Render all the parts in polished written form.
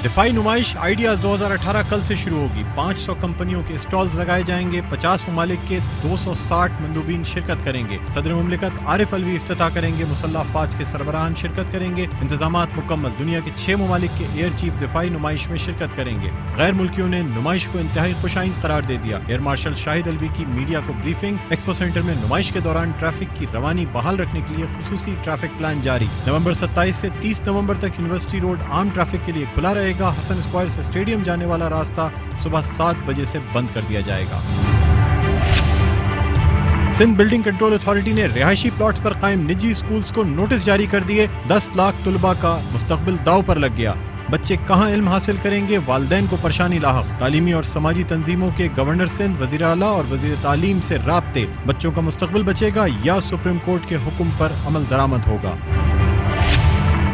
دفاعی نمائش آئیڈیاز 2018 کل سے شروع ہوگی۔ 500 کمپنیوں کے اسٹالز لگائے جائیں گے۔ 50 ممالک کے 260 مندوبین شرکت کریں گے۔ صدر مملکت عارف الوی افتتاح کریں گے۔ مسلح افواج کے سربراہان شرکت کریں گے۔ انتظامات مکمل۔ دنیا کے 6 ممالک کے ایئر چیف دفاعی نمائش میں شرکت کریں گے۔ غیر ملکیوں نے نمائش کو انتہائی خوش آئند قرار دے دیا۔ ایئر مارشل شاہد الوی کی میڈیا کو بریفنگ۔ ایکسپو سینٹر میں نمائش کے دوران ٹریفک کی روانی بحال رکھنے کے لیے خصوصی ٹریفک پلان جاری۔ نومبر 27 سے 30 نومبر تک یونیورسٹی روڈ عام ٹریفک کے لیے کھلا رہے گا۔ حسن اسکوائر سے اسٹیڈیم جانے والا راستہ صبح 7 بجے سے بند کر دیا جائے گا۔ سندھ بلڈنگ کنٹرول اتھارٹی نے رہائشی پلاٹس پر قائم نجی اسکولز کو نوٹس جاری کر دیے۔ 10 لاکھ طلباء کا مستقبل داؤ پر لگ گیا۔ بچے کہاں علم حاصل کریں گے؟ والدین کو پریشانی لاحق۔ تعلیمی اور سماجی تنظیموں کے گورنر سندھ، وزیر اعلیٰ اور وزیر تعلیم سے رابطے۔ بچوں کا مستقبل بچے گا یا سپریم کورٹ کے حکم پر عمل درآمد ہوگا؟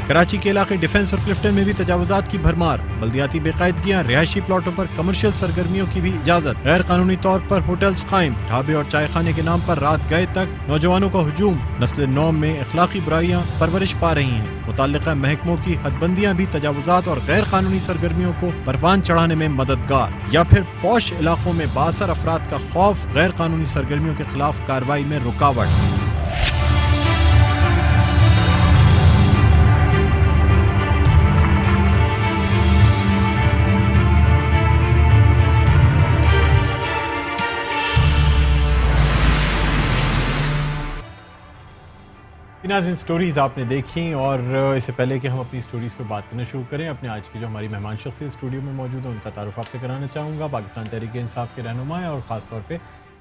کراچی کے علاقے ڈیفنس اور کلفٹن میں بھی تجاوزات کی بھرمار۔ بلدیاتی بے قاعدگیاں، رہائشی پلاٹوں پر کمرشل سرگرمیوں کی بھی اجازت۔ غیر قانونی طور پر ہوٹلز قائم۔ ڈھابے اور چائے خانے کے نام پر رات گئے تک نوجوانوں کا ہجوم۔ نسل نو میں اخلاقی برائیاں پرورش پا رہی ہیں۔ متعلقہ محکموں کی حد بندیاں بھی تجاوزات اور غیر قانونی سرگرمیوں کو پروان چڑھانے میں مددگار، یا پھر پوش علاقوں میں بااثر افراد کا خوف غیر قانونی سرگرمیوں کے خلاف کارروائی میں رکاوٹ۔ ناظرین، سٹوریز آپ نے دیکھیں، اور اس سے پہلے کہ ہم اپنی سٹوریز پہ بات کرنا شروع کریں، اپنے آج کی جو ہماری مہمان شخصیت اسٹوڈیو میں موجود ہیں ان کا تعارف آپ سے کرانا چاہوں گا۔ پاکستان تحریک انصاف کے رہنما ہیں، اور خاص طور پہ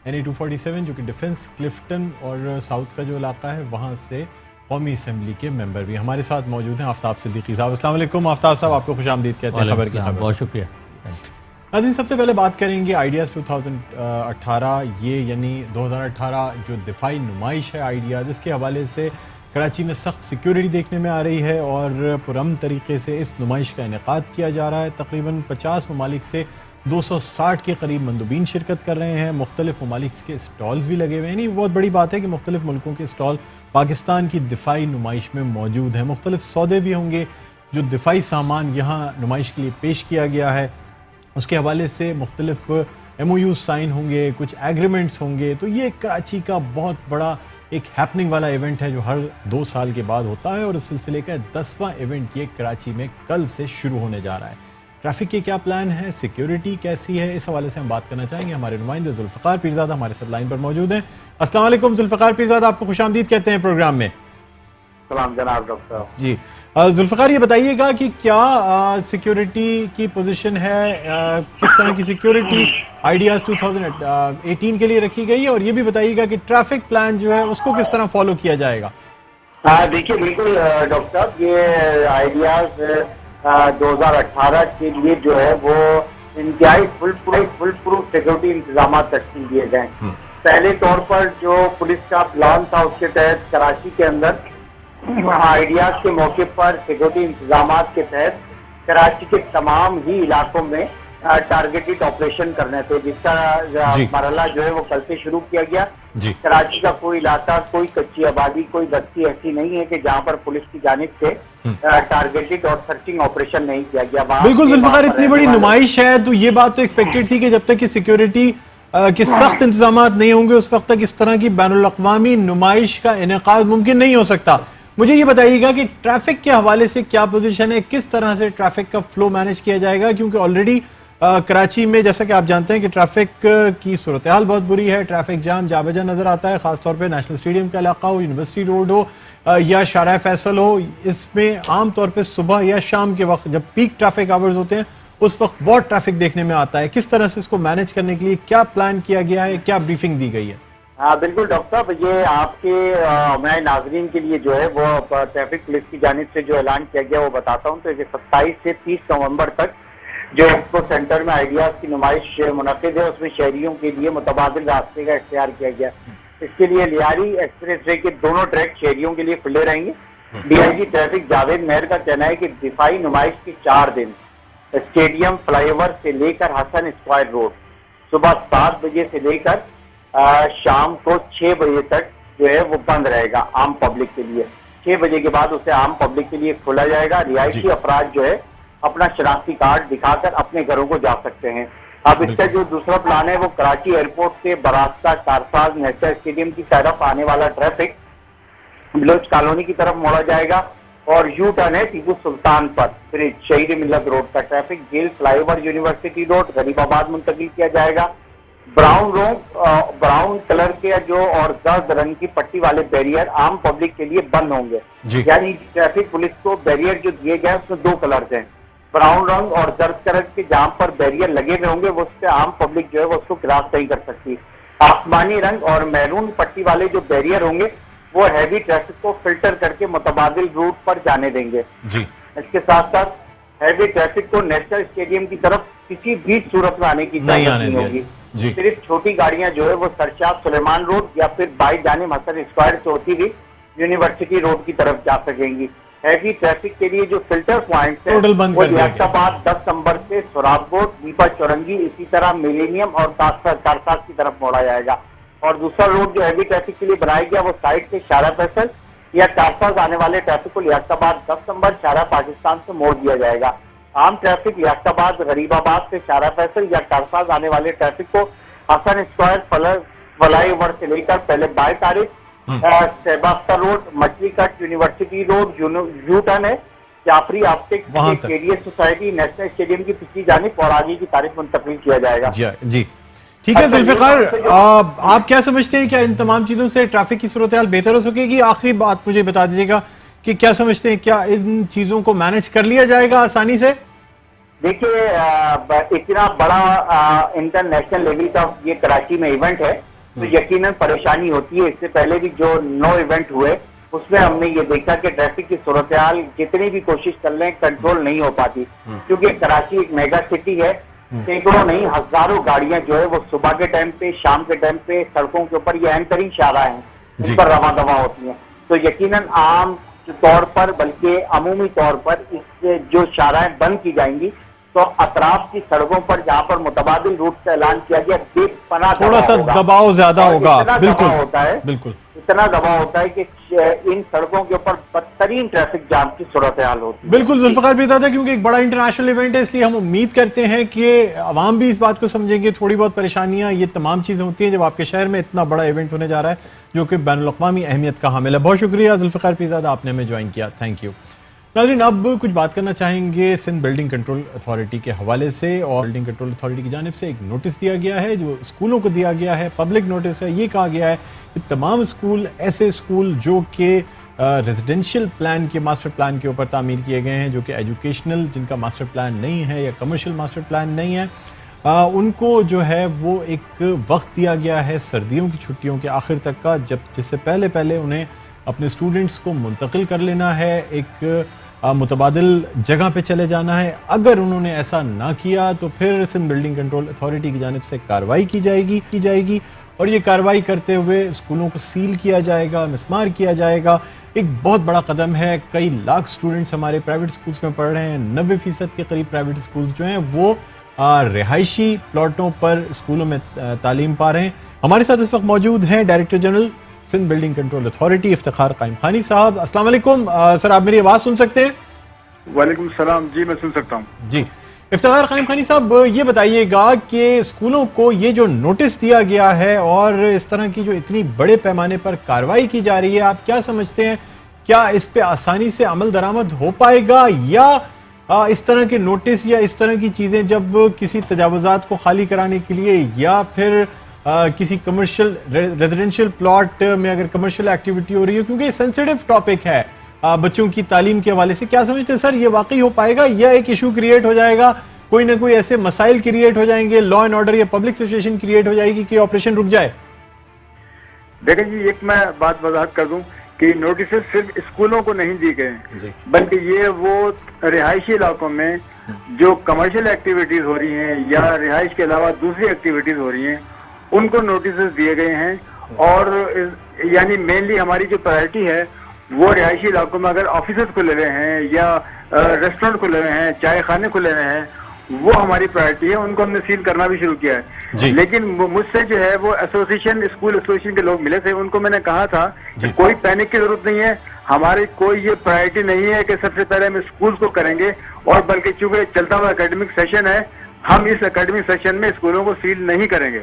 NA 247 جو کہ ڈیفنس کلفٹن اور ساؤتھ کا جو علاقہ ہے وہاں سے قومی اسمبلی کے ممبر بھی ہمارے ساتھ موجود ہیں، آفتاب صدیقی صاحب۔ السلام علیکم آفتاب صاحب، آپ کو خوش آمدید کہتے ہیں خبر کی خبر۔ بہت شکریہ ناظرین، سب سے پہلے بات کریں گے آئیڈیاز 2018، یہ یعنی 2018 جو دفاعی نمائش ہے آئیڈیاز، اس کے حوالے سے کراچی میں سخت سیکیورٹی دیکھنے میں آ رہی ہے اور پرامن طریقے سے اس نمائش کا انعقاد کیا جا رہا ہے۔ تقریباً 50 ممالک سے 260 کے قریب مندوبین شرکت کر رہے ہیں۔ مختلف ممالک کے اسٹالز بھی لگے ہوئے ہیں۔ یہ بہت بڑی بات ہے کہ مختلف ملکوں کے اسٹال پاکستان کی دفاعی نمائش میں موجود ہیں۔ مختلف سودے بھی ہوں گے جو دفاعی سامان یہاں نمائش کے لیے پیش کیا گیا ہے، اس کے حوالے سے مختلف MOUs سائن ہوں گے، کچھ ایگریمنٹس ہوں گے۔ تو یہ کراچی کا بہت بڑا ایک ہیپننگ والا ایونٹ ہے جو ہر 2 سال کے بعد ہوتا ہے، اور اس سلسلے کا 10واں ایونٹ یہ کراچی میں کل سے شروع ہونے جا رہا ہے۔ ٹریفک کے کیا پلان ہے، سیکیورٹی کیسی ہے، اس حوالے سے ہم بات کرنا چاہیں گے۔ ہمارے نمائندے ذوالفقار پیرزادہ ہمارے ساتھ لائن پر موجود ہیں۔ السلام علیکم ذوالفقار پیرزادہ، آپ کو خوش آمدید کہتے ہیں پروگرام میں۔ سلام جناب ڈاکٹر صاحب۔ جی ذوالفقار، یہ بتائیے گا کہ کیا سیکیورٹی کی پوزیشن ہے، کس طرح کی سیکیورٹی آئیڈیاز 2018 کے لیے رکھی گئی ہے، اور یہ بھی بتائیے گا کہ ٹریفک پلان جو ہے اس کو کس طرح فالو کیا جائے گا؟ دیکھیے بالکل ڈاکٹر صاحب، یہ آئیڈیاز 2018 کے لیے جو ہے وہ انتہائی فل پروف سیکیورٹی انتظامات تشکیل دیے گئے۔ پہلے طور پر جو پولیس کا پلان تھا اس کے تحت کراچی کے اندر آئیڈیاز کے موقع پر سیکیورٹی انتظامات کے تحت کراچی کے تمام ہی علاقوں میں ٹارگیٹڈ آپریشن کرنے تھے، جس کا مرحلہ جو ہے وہ کل سے شروع کیا گیا۔ کراچی کا کوئی علاقہ، کوئی کچی آبادی، کوئی بستی ایسی نہیں ہے کہ جہاں پر پولیس کی جانب سے ٹارگیٹڈ اور سرچنگ آپریشن نہیں کیا گیا۔ بالکل ذوالفقار، اتنی بڑی نمائش ہے تو یہ بات تو ایکسپیکٹڈ تھی کہ جب تک کہ سیکیورٹی کے سخت انتظامات نہیں ہوں گے اس وقت تک اس طرح کی بین الاقوامی نمائش کا انعقاد ممکن نہیں ہو سکتا۔ مجھے یہ بتائیے گا کہ ٹریفک کے حوالے سے کیا پوزیشن ہے، کس طرح سے ٹریفک کا فلو مینیج کیا جائے گا، کیونکہ آلریڈی کراچی میں جیسا کہ آپ جانتے ہیں کہ ٹریفک کی صورتحال بہت بری ہے، ٹریفک جام جا بجا نظر آتا ہے، خاص طور پہ نیشنل اسٹیڈیم کا علاقہ ہو، یونیورسٹی روڈ ہو یا شارع فیصل ہو۔ اس میں عام طور پہ صبح یا شام کے وقت جب پیک ٹریفک آورز ہوتے ہیں اس وقت بہت ٹریفک دیکھنے میں آتا ہے۔ کس طرح سے اس کو مینیج کرنے کے لیے کیا پلان کیا گیا ہے، کیا بریفنگ دی گئی ہے؟ بالکل ڈاکٹر صاحب، یہ آپ کے ہمارے ناظرین کے لیے جو ہے وہ ٹریفک پولیس کی جانب سے جو اعلان کیا گیا وہ بتاتا ہوں۔ تو 27 سے 30 نومبر تک جو ایکسپو سینٹر میں آئیڈیاز کی نمائش منعقد ہے، اس میں شہریوں کے لیے متبادل راستے کا اختیار کیا گیا۔ اس کے لیے لیاری ایکسپریس وے کے دونوں ٹریک شہریوں کے لیے کھلے رہیں گے۔ DIG ٹریفک جاوید مہر کا کہنا ہے کہ دفاعی نمائش کے 4 دن اسٹیڈیم فلائی اوور سے لے کر حسن اسکوائر روڈ صبح 7 بجے سے لے کر شام کو 6 بجے تک جو ہے وہ بند رہے گا عام پبلک کے لیے۔ 6 بجے کے بعد اسے عام پبلک کے لیے کھولا جائے گا۔ رہائشی افراد جو ہے اپنا شناختی کارڈ دکھا کر اپنے گھروں کو جا سکتے ہیں. اب اس کا جو دوسرا پلان ہے وہ کراچی ایئرپورٹ سے براستہ کارساز نیشنل اسٹیڈیم کی طرف آنے والا ٹریفک بلوچ کالونی کی طرف موڑا جائے گا اور یو ٹرن ہے ٹیپو سلطان پر. پھر شہید ملت روڈ کا ٹریفک جیل flyover university road Gharibabad منتقل کیا جائے گا. براؤن کلر کے جو اور زرد رنگ کی پٹی والے بیریئر عام پبلک کے لیے بند ہوں گے. یعنی ٹریفک پولیس کو بیریئر جو دیے گئے اس میں دو کلرز ہیں, براؤن رنگ اور زرد کلر کے. جہاں پر بیریئر لگے ہوئے ہوں گے وہ اس سے عام پبلک جو ہے وہ اس کو کراس نہیں کر سکتی. آسمانی رنگ اور میرون پٹی والے جو بیریئر ہوں گے وہ ہیوی ٹریفک کو فلٹر کر کے متبادل روٹ پر جانے دیں گے. اس کے ساتھ ساتھ ہیوی ٹریفک کو نیشنل اسٹیڈیم کی طرف کسی بھی صورت میں آنے کی اجازت نہیں ہوگی. صرف چھوٹی گاڑیاں جو ہے وہ سرشاد سلیمان روڈ یا پھر بائی جانب حسن اسکوائر سے ہوتی ہوئی یونیورسٹی روڈ کی طرف جا سکیں گی. ہیوی ٹریفک کے لیے جو فلٹر پوائنٹس ہیں وہ ریاست آباد 10 نمبر سے سوراب کوٹ دیپا چورنگی اسی طرح ملینیم اور کارساز کی طرف موڑا جائے گا. اور دوسرا روڈ جو ہیوی ٹریفک کے لیے بنایا گیا وہ سائڈ سے شارع فیصل یا کارساز آنے والے ٹریفک کو ریاست آباد 10 نمبر شارع پاکستان سے موڑ دیا جائے گا. عام ٹریفک ریاست آباد غریب آباد سے شارع فیصل یا کارساز آنے والے ٹریفک کو حسن اسکوائر فلائی اوور سے لے کر پہلے بائی تاریخ سیباستہ روڈ مچھلی کٹ یونیورسٹی روڈ یو ٹرن ہے Jafri optic career society national stadium کی پچھلی جانب اور آگے کی تاریخ منتقل کیا جائے گا. جی ٹھیک ہے ذوالفقار, آپ کیا سمجھتے ہیں, کیا ان تمام چیزوں سے ٹریفک کی صورتحال بہتر ہو سکے گی؟ آخری بات مجھے بتا دیجیے گا کہ کیا سمجھتے ہیں, کیا ان چیزوں کو مینج کر لیا جائے گا آسانی سے؟ دیکھیے اتنا بڑا انٹرنیشنل لیول کا یہ کراچی میں ایونٹ ہے تو یقیناً پریشانی ہوتی ہے. اس سے پہلے بھی جو 9 ایونٹ ہوئے اس میں ہم نے یہ دیکھا کہ ٹریفک کی صورتحال جتنی بھی کوشش کر لیں کنٹرول نہیں ہو پاتی, کیونکہ کراچی ایک میگا سٹی ہے. سینکڑوں نہیں ہزاروں گاڑیاں جو ہے وہ صبح کے ٹائم پہ شام کے ٹائم پہ سڑکوں کے اوپر یہ اہم ترین شاہراہ ہیں جن پر رواں دواں ہوتی ہیں. تو یقیناً عام طور پر بلکہ عمومی طور پر اس جو شاہراہیں بند کی جائیں گی تو اطراف کی سڑکوں پر جہاں پر متبادل روٹ کا اعلان کیا گیا بے پناہ تھوڑا سا دباؤ زیادہ ہوگا. بالکل اتنا دباؤ ہوتا ہے کہ ان سڑکوں کے اوپر بدترین ٹریفک جام کی صورتحال ہوتی ہے. بالکل ذوالفقار بھی بتا کیونکہ ایک بڑا انٹرنیشنل ایونٹ ہے, اس لیے ہم امید کرتے ہیں کہ عوام بھی اس بات کو سمجھیں گے. تھوڑی بہت پریشانیاں یہ تمام چیزیں ہوتی ہیں جب آپ کے شہر میں اتنا بڑا ایونٹ ہونے جا رہا ہے جو کہ بین الاقوامی اہمیت کا حامل ہے. بہت شکریہ ذوالفقار پیرزادہ, آپ نے ہمیں جوائن کیا, تھینک یو. ناظرین اب کچھ بات کرنا چاہیں گے سندھ بلڈنگ کنٹرول اتھارٹی کے حوالے سے. اور بلڈنگ کنٹرول اتھارٹی کی جانب سے ایک نوٹس دیا گیا ہے جو اسکولوں کو دیا گیا ہے, پبلک نوٹس ہے. یہ کہا گیا ہے کہ تمام اسکول ایسے اسکول جو کہ ریزیڈینشیل پلان کے ماسٹر پلان کے اوپر تعمیر کیے گئے ہیں, جو کہ ایجوکیشنل جن کا ماسٹر پلان نہیں ہے یا کمرشل ماسٹر پلان نہیں ہے, ان کو جو ہے وہ ایک وقت دیا گیا ہے سردیوں کی چھٹیوں کے آخر تک کا, جس سے پہلے انہیں اپنے اسٹوڈنٹس کو منتقل کر لینا ہے, ایک متبادل جگہ پہ چلے جانا ہے. اگر انہوں نے ایسا نہ کیا تو پھر سندھ بلڈنگ کنٹرول اتھارٹی کی جانب سے کارروائی کی جائے گی اور یہ کارروائی کرتے ہوئے اسکولوں کو سیل کیا جائے گا, مسمار کیا جائے گا. ایک بہت بڑا قدم ہے. کئی لاکھ اسٹوڈنٹس ہمارے پرائیویٹ اسکولس میں پڑھ رہے ہیں. 90% کے قریب پرائیویٹ اسکولس جو ہیں وہ رہائشی پلاٹوں پر اسکولوں میں تعلیم پا رہے ہیں. ہمارے ساتھ اس وقت موجود ہیں director general Sindh building control authority Iftikhar قائم خانی صاحب. السلام علیکم سر, آپ میری آواز سن سکتے ہیں؟ وعلیکم السلام, جی میں سن سکتا ہوں. جی افتخار قائم خانی صاحب, یہ بتائیے گا کہ اسکولوں کو یہ جو نوٹس دیا گیا ہے اور اس طرح کی جو اتنی بڑے پیمانے پر کارروائی کی جا رہی ہے, آپ کیا سمجھتے ہیں, کیا اس پہ آسانی سے عمل درآمد ہو پائے گا یا اس طرح کے نوٹس یا اس طرح کی چیزیں جب کسی تجاوزات کو خالی کرانے کے لیے یا پھر کسی کمرشل ریزیڈینشیل پلاٹ میں اگر کمرشل ایکٹیویٹی ہو رہی ہے, کیونکہ یہ سینسیٹیو ٹاپک ہے بچوں کی تعلیم کے حوالے سے, کیا سمجھتے ہیں سر یہ واقعی ہو پائے گا یا ایک ایشو کریٹ ہو جائے گا, کوئی نہ کوئی ایسے مسائل کریٹ ہو جائیں گے, لا اینڈ آرڈر یا پبلک سچویشن کریٹ ہو جائے گی کہ آپریشن رک جائے؟ دیکھیں جی, ایک میں بات وضاحت کر دوں کہ نوٹسز صرف اسکولوں کو نہیں دی گئے بلکہ یہ وہ رہائشی علاقوں میں جو کمرشل ایکٹیویٹیز ہو رہی ہیں یا رہائش کے علاوہ دوسری ایکٹیویٹیز ہو رہی ہیں ان کو نوٹسز دیے گئے ہیں. اور یعنی مینلی ہماری جو پرائرٹی ہے وہ رہائشی علاقوں میں اگر آفیسز کھلے ہوئے ہیں یا ریسٹورینٹ کھلے ہوئے ہیں, چائے خانے کھلے ہوئے ہیں, وہ ہماری پرائرٹی ہے, ان کو ہم نے سیل کرنا بھی شروع کیا ہے. لیکن مجھ سے جو ہے وہ اسکول ایسوسیشن کے لوگ ملے تھے, ان کو میں نے کہا تھا کہ کوئی پینک کی ضرورت نہیں ہے, ہماری کوئی یہ پرائرٹی نہیں ہے کہ سب سے پہلے ہم اسکول کو کریں گے, اور بلکہ چونکہ چلتا ہوا اکیڈمک سیشن ہے, ہم اس اکیڈمک سیشن میں اسکولوں کو سیل نہیں کریں گے.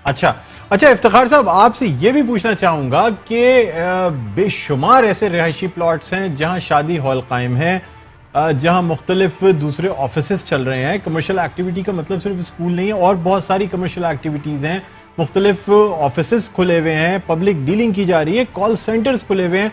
اچھا افتخار صاحب, آپ سے یہ بھی پوچھنا چاہوں گا کہ بے شمار ایسے رہائشی پلاٹس ہیں جہاں شادی ہال قائم ہے, جہاں مختلف دوسرے آفیسز چل رہے ہیں. کمرشل ایکٹیویٹی کا مطلب صرف اسکول نہیں ہے, اور بہت ساری کمرشل ایکٹیویٹیز ہیں, مختلف آفیسز کھلے ہوئے ہیں, پبلک ڈیلنگ کی جا رہی ہے, کال سینٹرز کھلے ہوئے ہیں.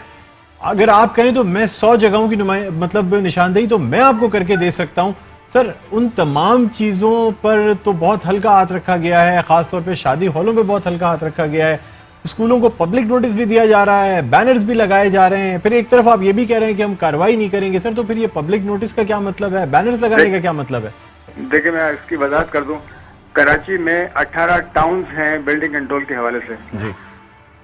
اگر آپ کہیں تو میں 100 جگہوں کی مطلب نشاندہی تو میں آپ کو کر کے دے سکتا ہوں. سر, ان تمام چیزوں پر تو بہت ہلکا ہاتھ رکھا گیا ہے, خاص طور پہ شادی ہالوں پہ بہت ہلکا ہاتھ رکھا گیا ہے. اسکولوں کو پبلک نوٹس بھی دیا جا رہا ہے, بینرز بھی لگائے جا رہے ہیں, پھر ایک طرف آپ یہ بھی کہہ رہے ہیں کہ ہم کارروائی نہیں کریں گے. سر, تو پھر یہ پبلک نوٹس کا کیا مطلب ہے, بینرز لگانے کا کیا مطلب ہے؟ دیکھیں, میں اس کی وضاحت کر دوں. کراچی میں 18 ٹاؤنز ہیں بلڈنگ کنٹرول کے حوالے سے, جی,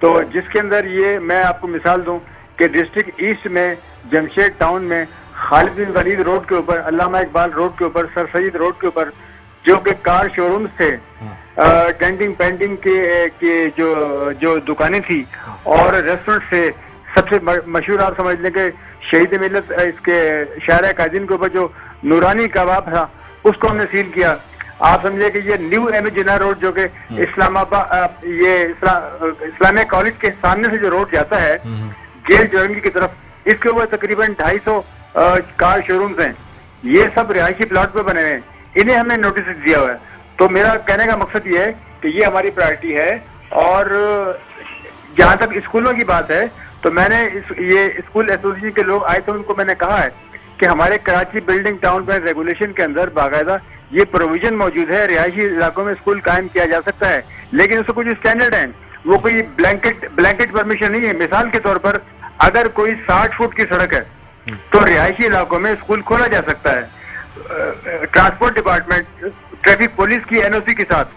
تو جس کے اندر یہ میں آپ کو مثال دوں کہ ڈسٹرکٹ ایسٹ میں جمشید ٹاؤن میں خالد بن ولید روڈ کے اوپر, علامہ اقبال روڈ کے اوپر, سر سید روڈ کے اوپر جو کہ کار شو رومز تھے, ڈینٹنگ پینٹنگ کے جو دکانیں تھی اور ریسٹورنٹ سے, سب سے مشہور آپ سمجھ لیں کہ شہید ملت اس کے شارع قائدین کے اوپر جو نورانی کباب تھا, اس کو ہم نے سیل کیا. آپ سمجھے کہ یہ نیو ایم جناح روڈ جو کہ اسلام آباد, یہ اسلامیہ کالج کے سامنے سے جو روڈ جاتا ہے گیل جورنگی کی طرف, اس کے اوپر تقریباً 250 کار شو رومز ہیں. یہ سب رہائشی پلاٹ پہ بنے ہیں, انہیں ہم نے نوٹس دیا ہوا ہے. تو میرا کہنے کا مقصد یہ ہے کہ یہ ہماری پرائرٹی ہے. اور جہاں تک اسکولوں کی بات ہے تو میں نے یہ اسکول ایسوسیشن کے لوگ آئے تھے, ان کو میں نے کہا ہے کہ ہمارے Karachi building town plan regulation کے اندر باقاعدہ یہ پروویژن موجود ہے, رہائشی علاقوں میں اسکول قائم کیا جا سکتا ہے, لیکن اس کو کچھ اسٹینڈرڈ ہیں, وہ کوئی بلینکٹ پرمیشن نہیں ہے. مثال کے طور پر اگر کوئی 60 فٹ کی سڑک ہے تو رہائشی علاقوں میں اسکول کھولا جا سکتا ہے, ٹرانسپورٹ ڈپارٹمنٹ, ٹریفک پولیس کی NOC کے ساتھ.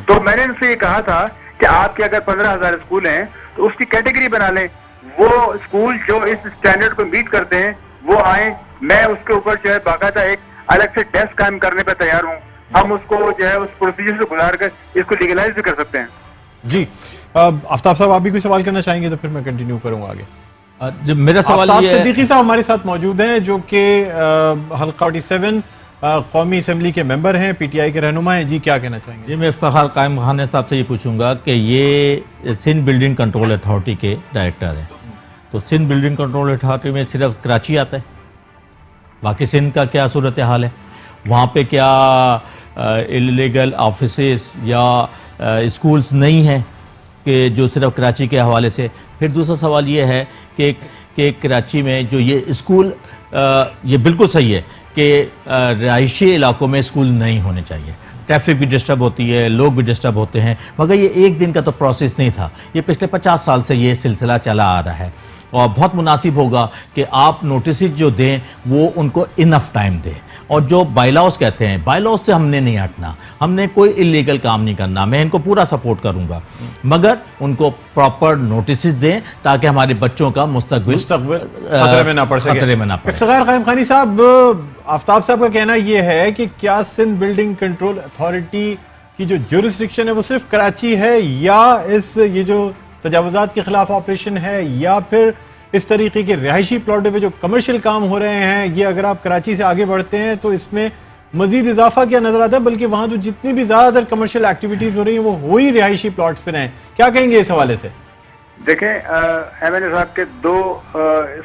تو میں نے ان سے یہ کہا تھا کہ آپ کے اگر 15,000 اسکول ہیں تو اس کی کیٹیگری بنا لیں, وہ اسکول جو اس اسٹینڈرڈ کو میٹ کرتے ہیں وہ آئیں, میں اس کے اوپر جو ہے باقاعدہ ایک الگ سے ڈیسک قائم کرنے پہ تیار ہوں. ہم اس کو جو ہے اس پروسیجر سے گزار کر اس کو لیگلائز بھی کر سکتے ہیں. جی, آفتاب صاحب آپ بھی کوئی سوال کرنا چاہیں گے تو پھر میں کنٹینیو کروں گا آگے. میرا سوال آفتاب صدیقی صاحب ہمارے ساتھ موجود ہیں جو کہ حلقہ 47 قومی اسمبلی کے ممبر ہیں, PTI کے رہنما ہیں. جی, کیا کہنا چاہیں گے؟ جی, میں افتخار قائم خان صاحب سے یہ پوچھوں گا کہ یہ سندھ بلڈنگ کنٹرول اتھارٹی کے ڈائریکٹر ہیں, تو سندھ بلڈنگ کنٹرول اتھارٹی میں صرف کراچی آتا ہے, باقی سندھ کا کیا صورتحال ہے؟ وہاں پہ کیا انلیگل آفیسز یا اسکولز نہیں ہیں کہ جو صرف کراچی کے حوالے سے؟ پھر دوسرا سوال یہ ہے کہ کراچی میں جو یہ اسکول, یہ بالکل صحیح ہے کہ رہائشی علاقوں میں اسکول نہیں ہونے چاہیے, ٹریفک بھی ڈسٹرب ہوتی ہے, لوگ بھی ڈسٹرب ہوتے ہیں, مگر یہ ایک دن کا تو پروسیس نہیں تھا, یہ پچھلے 50 سال سے یہ سلسلہ چلا آ رہا ہے. اور بہت مناسب ہوگا کہ آپ نوٹسز جو دیں وہ ان کو انف ٹائم دیں, اور جو بائی لاؤز کہتے ہیں, بائی لاؤز سے ہم نے نہیں ہٹنا, ہم نے کوئی اللیگل کام نہیں کرنا, میں ان کو پورا سپورٹ کروں گا, مگر ان کو پراپر نوٹسز دیں تاکہ ہمارے بچوں کا مستقبل خطرے میں نہ پڑ سکے. خطرے میں نہ پڑے. افتخار قائم خانی صاحب, آفتاب صاحب کا کہنا یہ ہے کہ کیا سندھ بلڈنگ کنٹرول اتھارٹی کی جو جورسڈکشن ہے وہ صرف کراچی ہے, یا یہ جو تجاوزات کے خلاف آپریشن ہے, یا پھر اس طریقے کے رہائشی پلاٹوں پہ جو کمرشل کام ہو رہے ہیں, یہ اگر آپ کراچی سے آگے بڑھتے ہیں تو اس میں مزید اضافہ کیا نظر آتا ہے, بلکہ وہاں تو جتنی بھی زیادہ تر کمرشل ایکٹیویٹیز ہو رہی ہیں وہ وہی رہائشی پلاٹس پہ ہیں. کیا کہیں گے اس حوالے سے؟ دیکھیں, MLA صاحب کے 2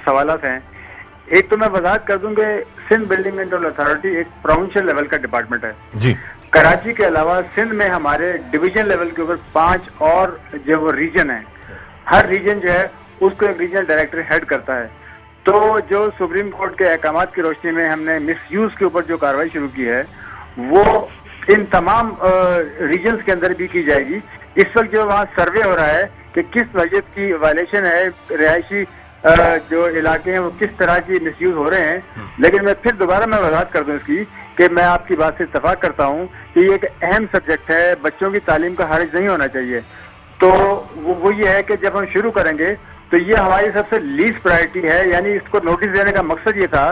سوالات ہیں. ایک تو میں وضاحت کر دوں کہ سندھ بلڈنگ کنٹرول اتھارٹی ایک پروونشل لیول کا ڈپارٹمنٹ ہے. جی, کراچی کے علاوہ سندھ میں ہمارے ڈویژن لیول کے اوپر 5 اور جو وہ ریجن ہیں, ہر ریجن جو ہے اس کو ایک ریجنل ڈائریکٹر ہیڈ کرتا ہے. تو جو سپریم کورٹ کے احکامات کی روشنی میں ہم نے مس یوز کے اوپر جو کارروائی شروع کی ہے وہ ان تمام ریجنز کے اندر بھی کی جائے گی. اس وقت جو وہاں سروے ہو رہا ہے کہ کس وجہ کی وائلیشن ہے, رہائشی جو علاقے ہیں وہ کس طرح کی مس یوز ہو رہے ہیں. لیکن میں پھر دوبارہ میں وضاحت کر دوں اس کی کہ میں آپ کی بات سے اتفاق کرتا ہوں کہ یہ ایک اہم سبجیکٹ ہے, بچوں کی تعلیم کا حرج نہیں ہونا چاہیے. تو وہ یہ ہے کہ جب ہم شروع کریں گے تو یہ ہماری سب سے لیسٹ پرائرٹی ہے, یعنی اس کو نوٹس دینے کا مقصد یہ تھا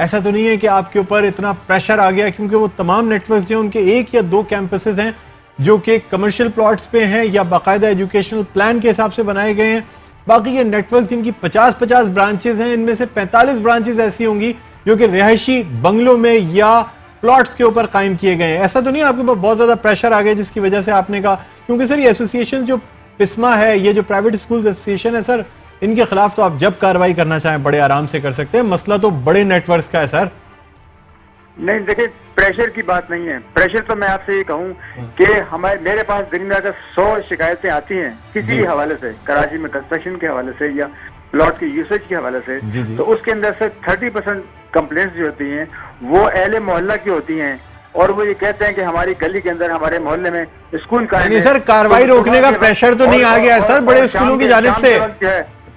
ایسا تو نہیں ہے کہ آپ کے اوپر اتنا پریشر آ گیا، کیونکہ وہ تمام نیٹ ورکس جو ہیں ان کے 1 یا 2 کیمپسز ہیں جو کہ کمرشل پلاٹس پہ ہیں یا باقاعدہ ایجوکیشنل پلان کے حساب سے بنائے گئے ہیں. باقی یہ نیٹ ورکس جن کی 50 برانچز ہیں، ان میں سے 45 برانچز ایسی ہوں گی جو کہ رہائشی بنگلوں میں یا پلاٹس کے اوپر قائم کیے گئے ہیں. ایسا تو نہیں آپ کے اوپر بہت زیادہ پریشر آ گیا جس کی وجہ سے آپ نے کہا، کیونکہ سر یہ ایسوسیشن جو پسما ہے، یہ جو پرائیویٹ اسکولز ایسوسیشن ہے سر، ان کے خلاف تو آپ جب کارروائی کرنا چاہیں بڑے آرام سے کر سکتے ہیں، مسئلہ تو بڑے نیٹ ورکس کا ہے سر. نہیں دیکھیں، پریشر کی بات نہیں ہے. پریشر تو میں آپ سے یہ کہوں کہ میرے پاس دن میں اگر 100 شکایتیں آتی ہیں کسی بھی حوالے سے، کراچی میں کنسٹرکشن کے حوالے سے یا پلاٹ کی یوسیج کے حوالے سے، تو اس کے اندر سے 30% کمپلینٹس جو ہوتی ہیں وہ اہل محلہ کی ہوتی ہیں، اور وہ یہ کہتے ہیں کہ ہماری گلی کے اندر، ہمارے محلے میں اسکول قائم ہے. سر کارروائی روکنے کا پریشر تو نہیں آ گیا ہے سر بڑے اسکولوں کی جانب سے؟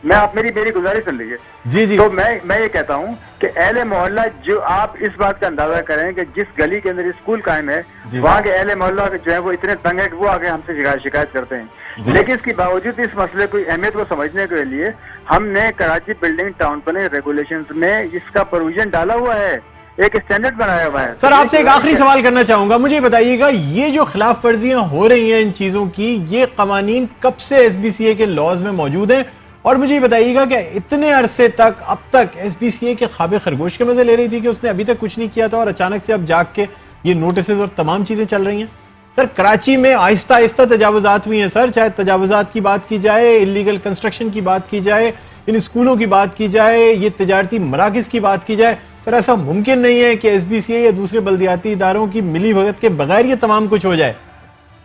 میں آپ میری گزارش سن لیجیے. جی تو میں یہ کہتا ہوں کہ اہل محلہ، جو آپ اس بات کا اندازہ کریں کہ جس گلی کے اندر اسکول قائم ہے وہاں کے اہل محلہ جو ہے وہ اتنے تنگ ہے کہ وہ آگے ہم سے شکایت کرتے ہیں. لیکن اس کے باوجود اس مسئلے کو اہمیت کو سمجھنے کے لیے ہم نے Karachi building town planning regulations میں اس کا پروویژن ڈالا ہوا ہے، ایک اسٹینڈرڈ بنایا ہوا ہے. سر آپ سے ایک آخری سوال کرنا چاہوں گا، مجھے بتائیے گا یہ جو خلاف ورزیاں ہو رہی ہیں ان چیزوں کی، یہ قوانین کب سے ایس بی سی اے کے لاز میں موجود ہیں؟ اور مجھے یہ بتائیے گا کہ اتنے عرصے تک اب تک ایس بی سی اے کے خواب خرگوش کے مزے لے رہی تھی کہ اس نے ابھی تک کچھ نہیں کیا تھا، اور اچانک سے اب جاگ کے یہ نوٹسز اور تمام چیزیں چل رہی ہیں؟ سر کراچی میں آہستہ آہستہ تجاوزات ہوئی ہیں سر، چاہے تجاوزات کی بات کی جائے، اللیگل کنسٹرکشن کی بات کی جائے، ان اسکولوں کی بات کی جائے، یہ تجارتی مراکز کی بات کی جائے. سر ایسا ممکن نہیں ہے کہ ایس بی سی اے یا دوسرے بلدیاتی اداروں کی ملی بھگت کے بغیر یہ تمام کچھ ہو جائے؟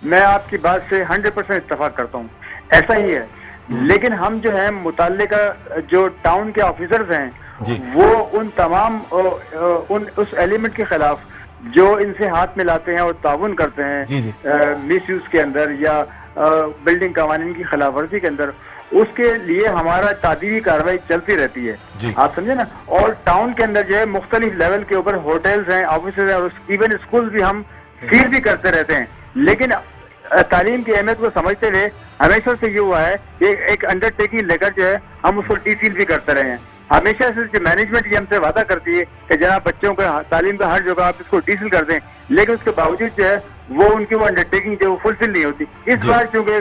میں آپ کی بات سے 100% اتفاق کرتا ہوں، ایسا ہی ہے. لیکن ہم جو ہیں متعلقہ جو ٹاؤن کے آفیسرز ہیں وہ ان تمام اس ایلیمنٹ کے خلاف جو ان سے ہاتھ ملاتے ہیں اور تعاون کرتے ہیں مس یوز کے اندر یا بلڈنگ قوانین کی خلاف ورزی کے اندر، اس کے لیے ہمارا تعدیلی کارروائی چلتی رہتی ہے. آپ سمجھے نا. اور ٹاؤن کے اندر جو ہے مختلف لیول کے اوپر ہوٹلز ہیں، آفیسز ہیں، اور ایون اسکول بھی ہم سیل بھی کرتے رہتے ہیں. لیکن تعلیم کی اہمیت کو سمجھتے ہوئے ہمیشہ سے یہ ہوا ہے کہ ایک انڈر ٹیکنگ لے کر جو ہے ہم اس کو ڈی سیل بھی کرتے رہے ہیں. ہمیشہ سے جو مینجمنٹ یہ ہم سے وعدہ کرتی ہے کہ جناب بچوں کو تعلیم کا ہر جگہ آپ اس کو ڈی سیل کر دیں، لیکن اس کے باوجود جو ہے وہ ان کی وہ انڈر ٹیکنگ جو فلفل نہیں ہوتی. اس بار چونکہ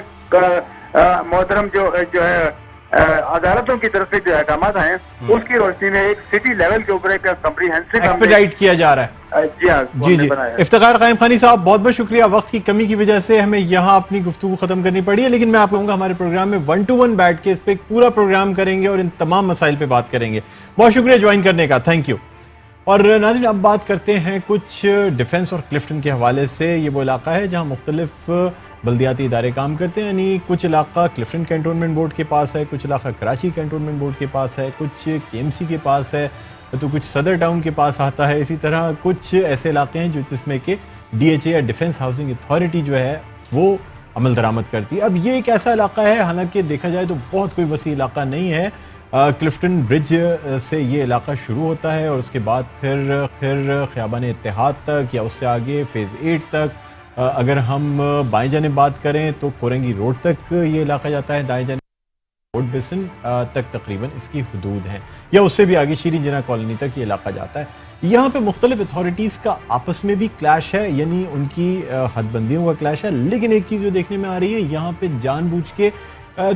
محترم جو ہے عدالتوں کی طرف سے جو احکامات آئے ہیں اس کی روشنی میں ایک سٹی لیول کے اوپر ایک کمپریہنسو ایکسپیڈائٹ کیا جا رہا ہے. جی افتخار قائم خانی صاحب بہت بہت شکریہ. وقت کی کمی کی وجہ سے ہمیں یہاں اپنی گفتگو ختم کرنی پڑی ہے، لیکن میں آپ کہوں گا ہمارے پروگرام میں 1 to 1 بیٹھ کے اس پہ ایک پورا پروگرام کریں گے اور ان تمام مسائل پہ بات کریں گے. بہت شکریہ جوائن کرنے کا، تھینک یو. اور ناظرین اب بات کرتے ہیں کچھ ڈیفنس اور کلفٹن کے حوالے سے. یہ وہ علاقہ ہے جہاں مختلف بلدیاتی ادارے کام کرتے ہیں، یعنی کچھ علاقہ کلفٹن کینٹونمنٹ بورڈ کے پاس ہے، کچھ علاقہ کراچی کینٹونمنٹ بورڈ کے پاس ہے، کچھ کے ایم سی کے پاس ہے، تو کچھ صدر ٹاؤن کے پاس آتا ہے. اسی طرح کچھ ایسے علاقے ہیں جس میں کہ ڈی ایچ اے یا ڈیفنس ہاؤسنگ اتھارٹی جو ہے وہ عمل درآمد کرتی ہے. اب یہ ایک ایسا علاقہ ہے، حالانکہ دیکھا جائے تو بہت کوئی وسیع علاقہ نہیں ہے. کلفٹن برج سے یہ علاقہ شروع ہوتا ہے اور اس کے بعد پھر خیابان اتحاد تک یا اس سے آگے فیز 8 تک. اگر ہم بائیں جانب بات کریں تو کورنگی روڈ تک یہ علاقہ جاتا ہے، دائیں جانب روڈ بیسن تک تقریباً اس کی حدود ہیں، یا اس سے بھی آگے شیرین جناح کالونی تک یہ علاقہ جاتا ہے. یہاں پہ مختلف اتھارٹیز کا آپس میں بھی کلیش ہے، یعنی ان کی حد بندیوں کا کلیش ہے. لیکن ایک چیز جو دیکھنے میں آ رہی ہے، یہاں پہ جان بوجھ کے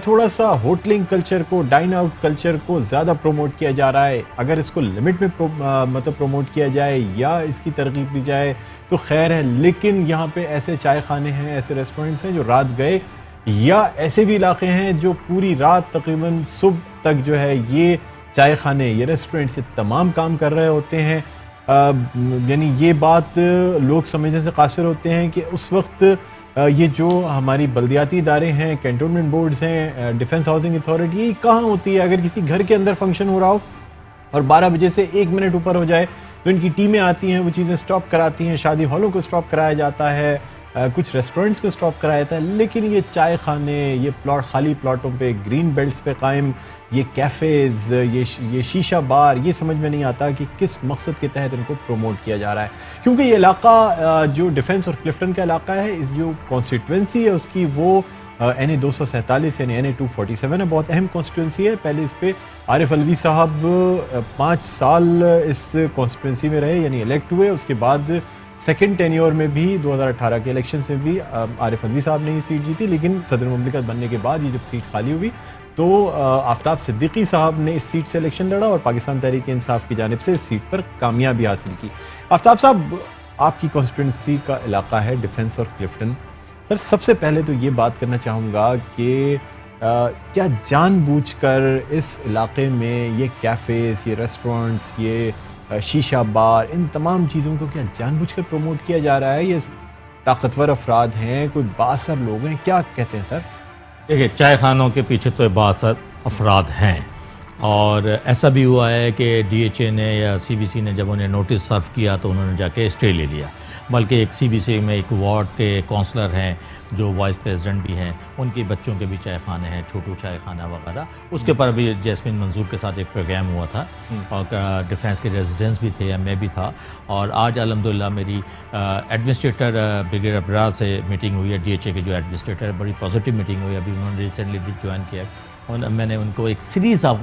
تھوڑا سا ہوٹلنگ کلچر کو، ڈائن آؤٹ کلچر کو زیادہ پروموٹ کیا جا رہا ہے. اگر اس کو لمٹ میں مطلب پروموٹ کیا جائے یا اس کی ترغیب دی جائے تو خیر ہے. لیکن یہاں پہ ایسے چائے خانے ہیں، ایسے ریسٹورنٹس ہیں جو رات گئے، یا ایسے بھی علاقے ہیں جو پوری رات تقریباً صبح تک جو ہے یہ چائے خانے، یہ ریسٹورنٹ سے تمام کام کر رہے ہوتے ہیں. یعنی یہ بات لوگ سمجھنے سے قاصر ہوتے ہیں کہ اس وقت یہ جو ہماری بلدیاتی ادارے ہیں، کینٹونمنٹ بورڈز ہیں، ڈیفنس ہاؤسنگ اتھارٹی، یہ کہاں ہوتی ہے؟ اگر کسی گھر کے اندر فنکشن ہو رہا ہو اور 12 بجے سے 1 منٹ اوپر ہو جائے تو ان کی ٹیمیں آتی ہیں، وہ چیزیں سٹاپ کراتی ہیں. شادی ہالوں کو سٹاپ کرایا جاتا ہے، کچھ ریسٹورنٹس کو سٹاپ کرایا جاتا ہے. لیکن یہ چائے خانے، یہ خالی پلاٹوں پہ، گرین بیلٹس پہ قائم یہ کیفیز، یہ شیشہ بار، یہ سمجھ میں نہیں آتا کہ کس مقصد کے تحت ان کو پروموٹ کیا جا رہا ہے. کیونکہ یہ علاقہ جو ڈیفنس اور کلفٹن کا علاقہ ہے، جو کانسٹیٹوینسی ہے اس کی وہ NA 247 یعنی NA 247 ہے, بہت اہم کانسٹیٹوئنسی ہے. پہلے اس پہ عارف علوی صاحب 5 سال اس کانسٹیٹوئنسی میں رہے یعنی الیکٹ ہوئے. اس کے بعد سیکنڈ ٹینیور میں بھی 2018 کے الیکشنز میں بھی عارف علوی صاحب نے یہ سیٹ جیتی, لیکن صدر مملکت بننے کے بعد یہ جب سیٹ خالی ہوئی تو آفتاب صدیقی صاحب نے اس سیٹ سے الیکشن لڑا اور پاکستان تحریک انصاف کی جانب سے اس سیٹ پر کامیابی حاصل کی. آفتاب صاحب, آپ کی کانسٹیٹوئنسی کا علاقہ ہے ڈیفنس اور کلفٹن. سر سب سے پہلے تو یہ بات کرنا چاہوں گا کہ کیا جان بوجھ کر اس علاقے میں یہ کیفیز, یہ ریسٹورنٹس, یہ شیشہ بار, ان تمام چیزوں کو کیا جان بوجھ کر پروموٹ کیا جا رہا ہے؟ یہ طاقتور افراد ہیں, کوئی بااثر لوگ ہیں, کیا کہتے ہیں سر؟ دیکھیے, چائے خانوں کے پیچھے تو بااثر افراد ہیں, اور ایسا بھی ہوا ہے کہ DHA نے یا CBC نے جب انہیں نوٹس سرو کیا تو انہوں نے جا کے اسٹے لے لیا. بلکہ ایک CBC میں ایک وارڈ کے کونسلر ہیں جو وائس پریزیڈنٹ بھی ہیں, ان کے بچوں کے بھی چائے خانے ہیں, چھوٹو چائے خانہ وغیرہ. اس کے اوپر ابھی جیسمین منظور کے ساتھ ایک پروگرام ہوا تھا اور ڈیفینس کے ریزیڈنٹس بھی تھے, میں بھی تھا. اور آج الحمدللہ میری ایڈمنسٹریٹر بریگیڈیئر ابرار سے میٹنگ ہوئی ہے, DHA کے جو ایڈمنسٹریٹر ہے, بڑی پازیٹیو میٹنگ ہوئی. ابھی انہوں نے ریسنٹلی جوائن کیا اور میں نے ان کو ایک series of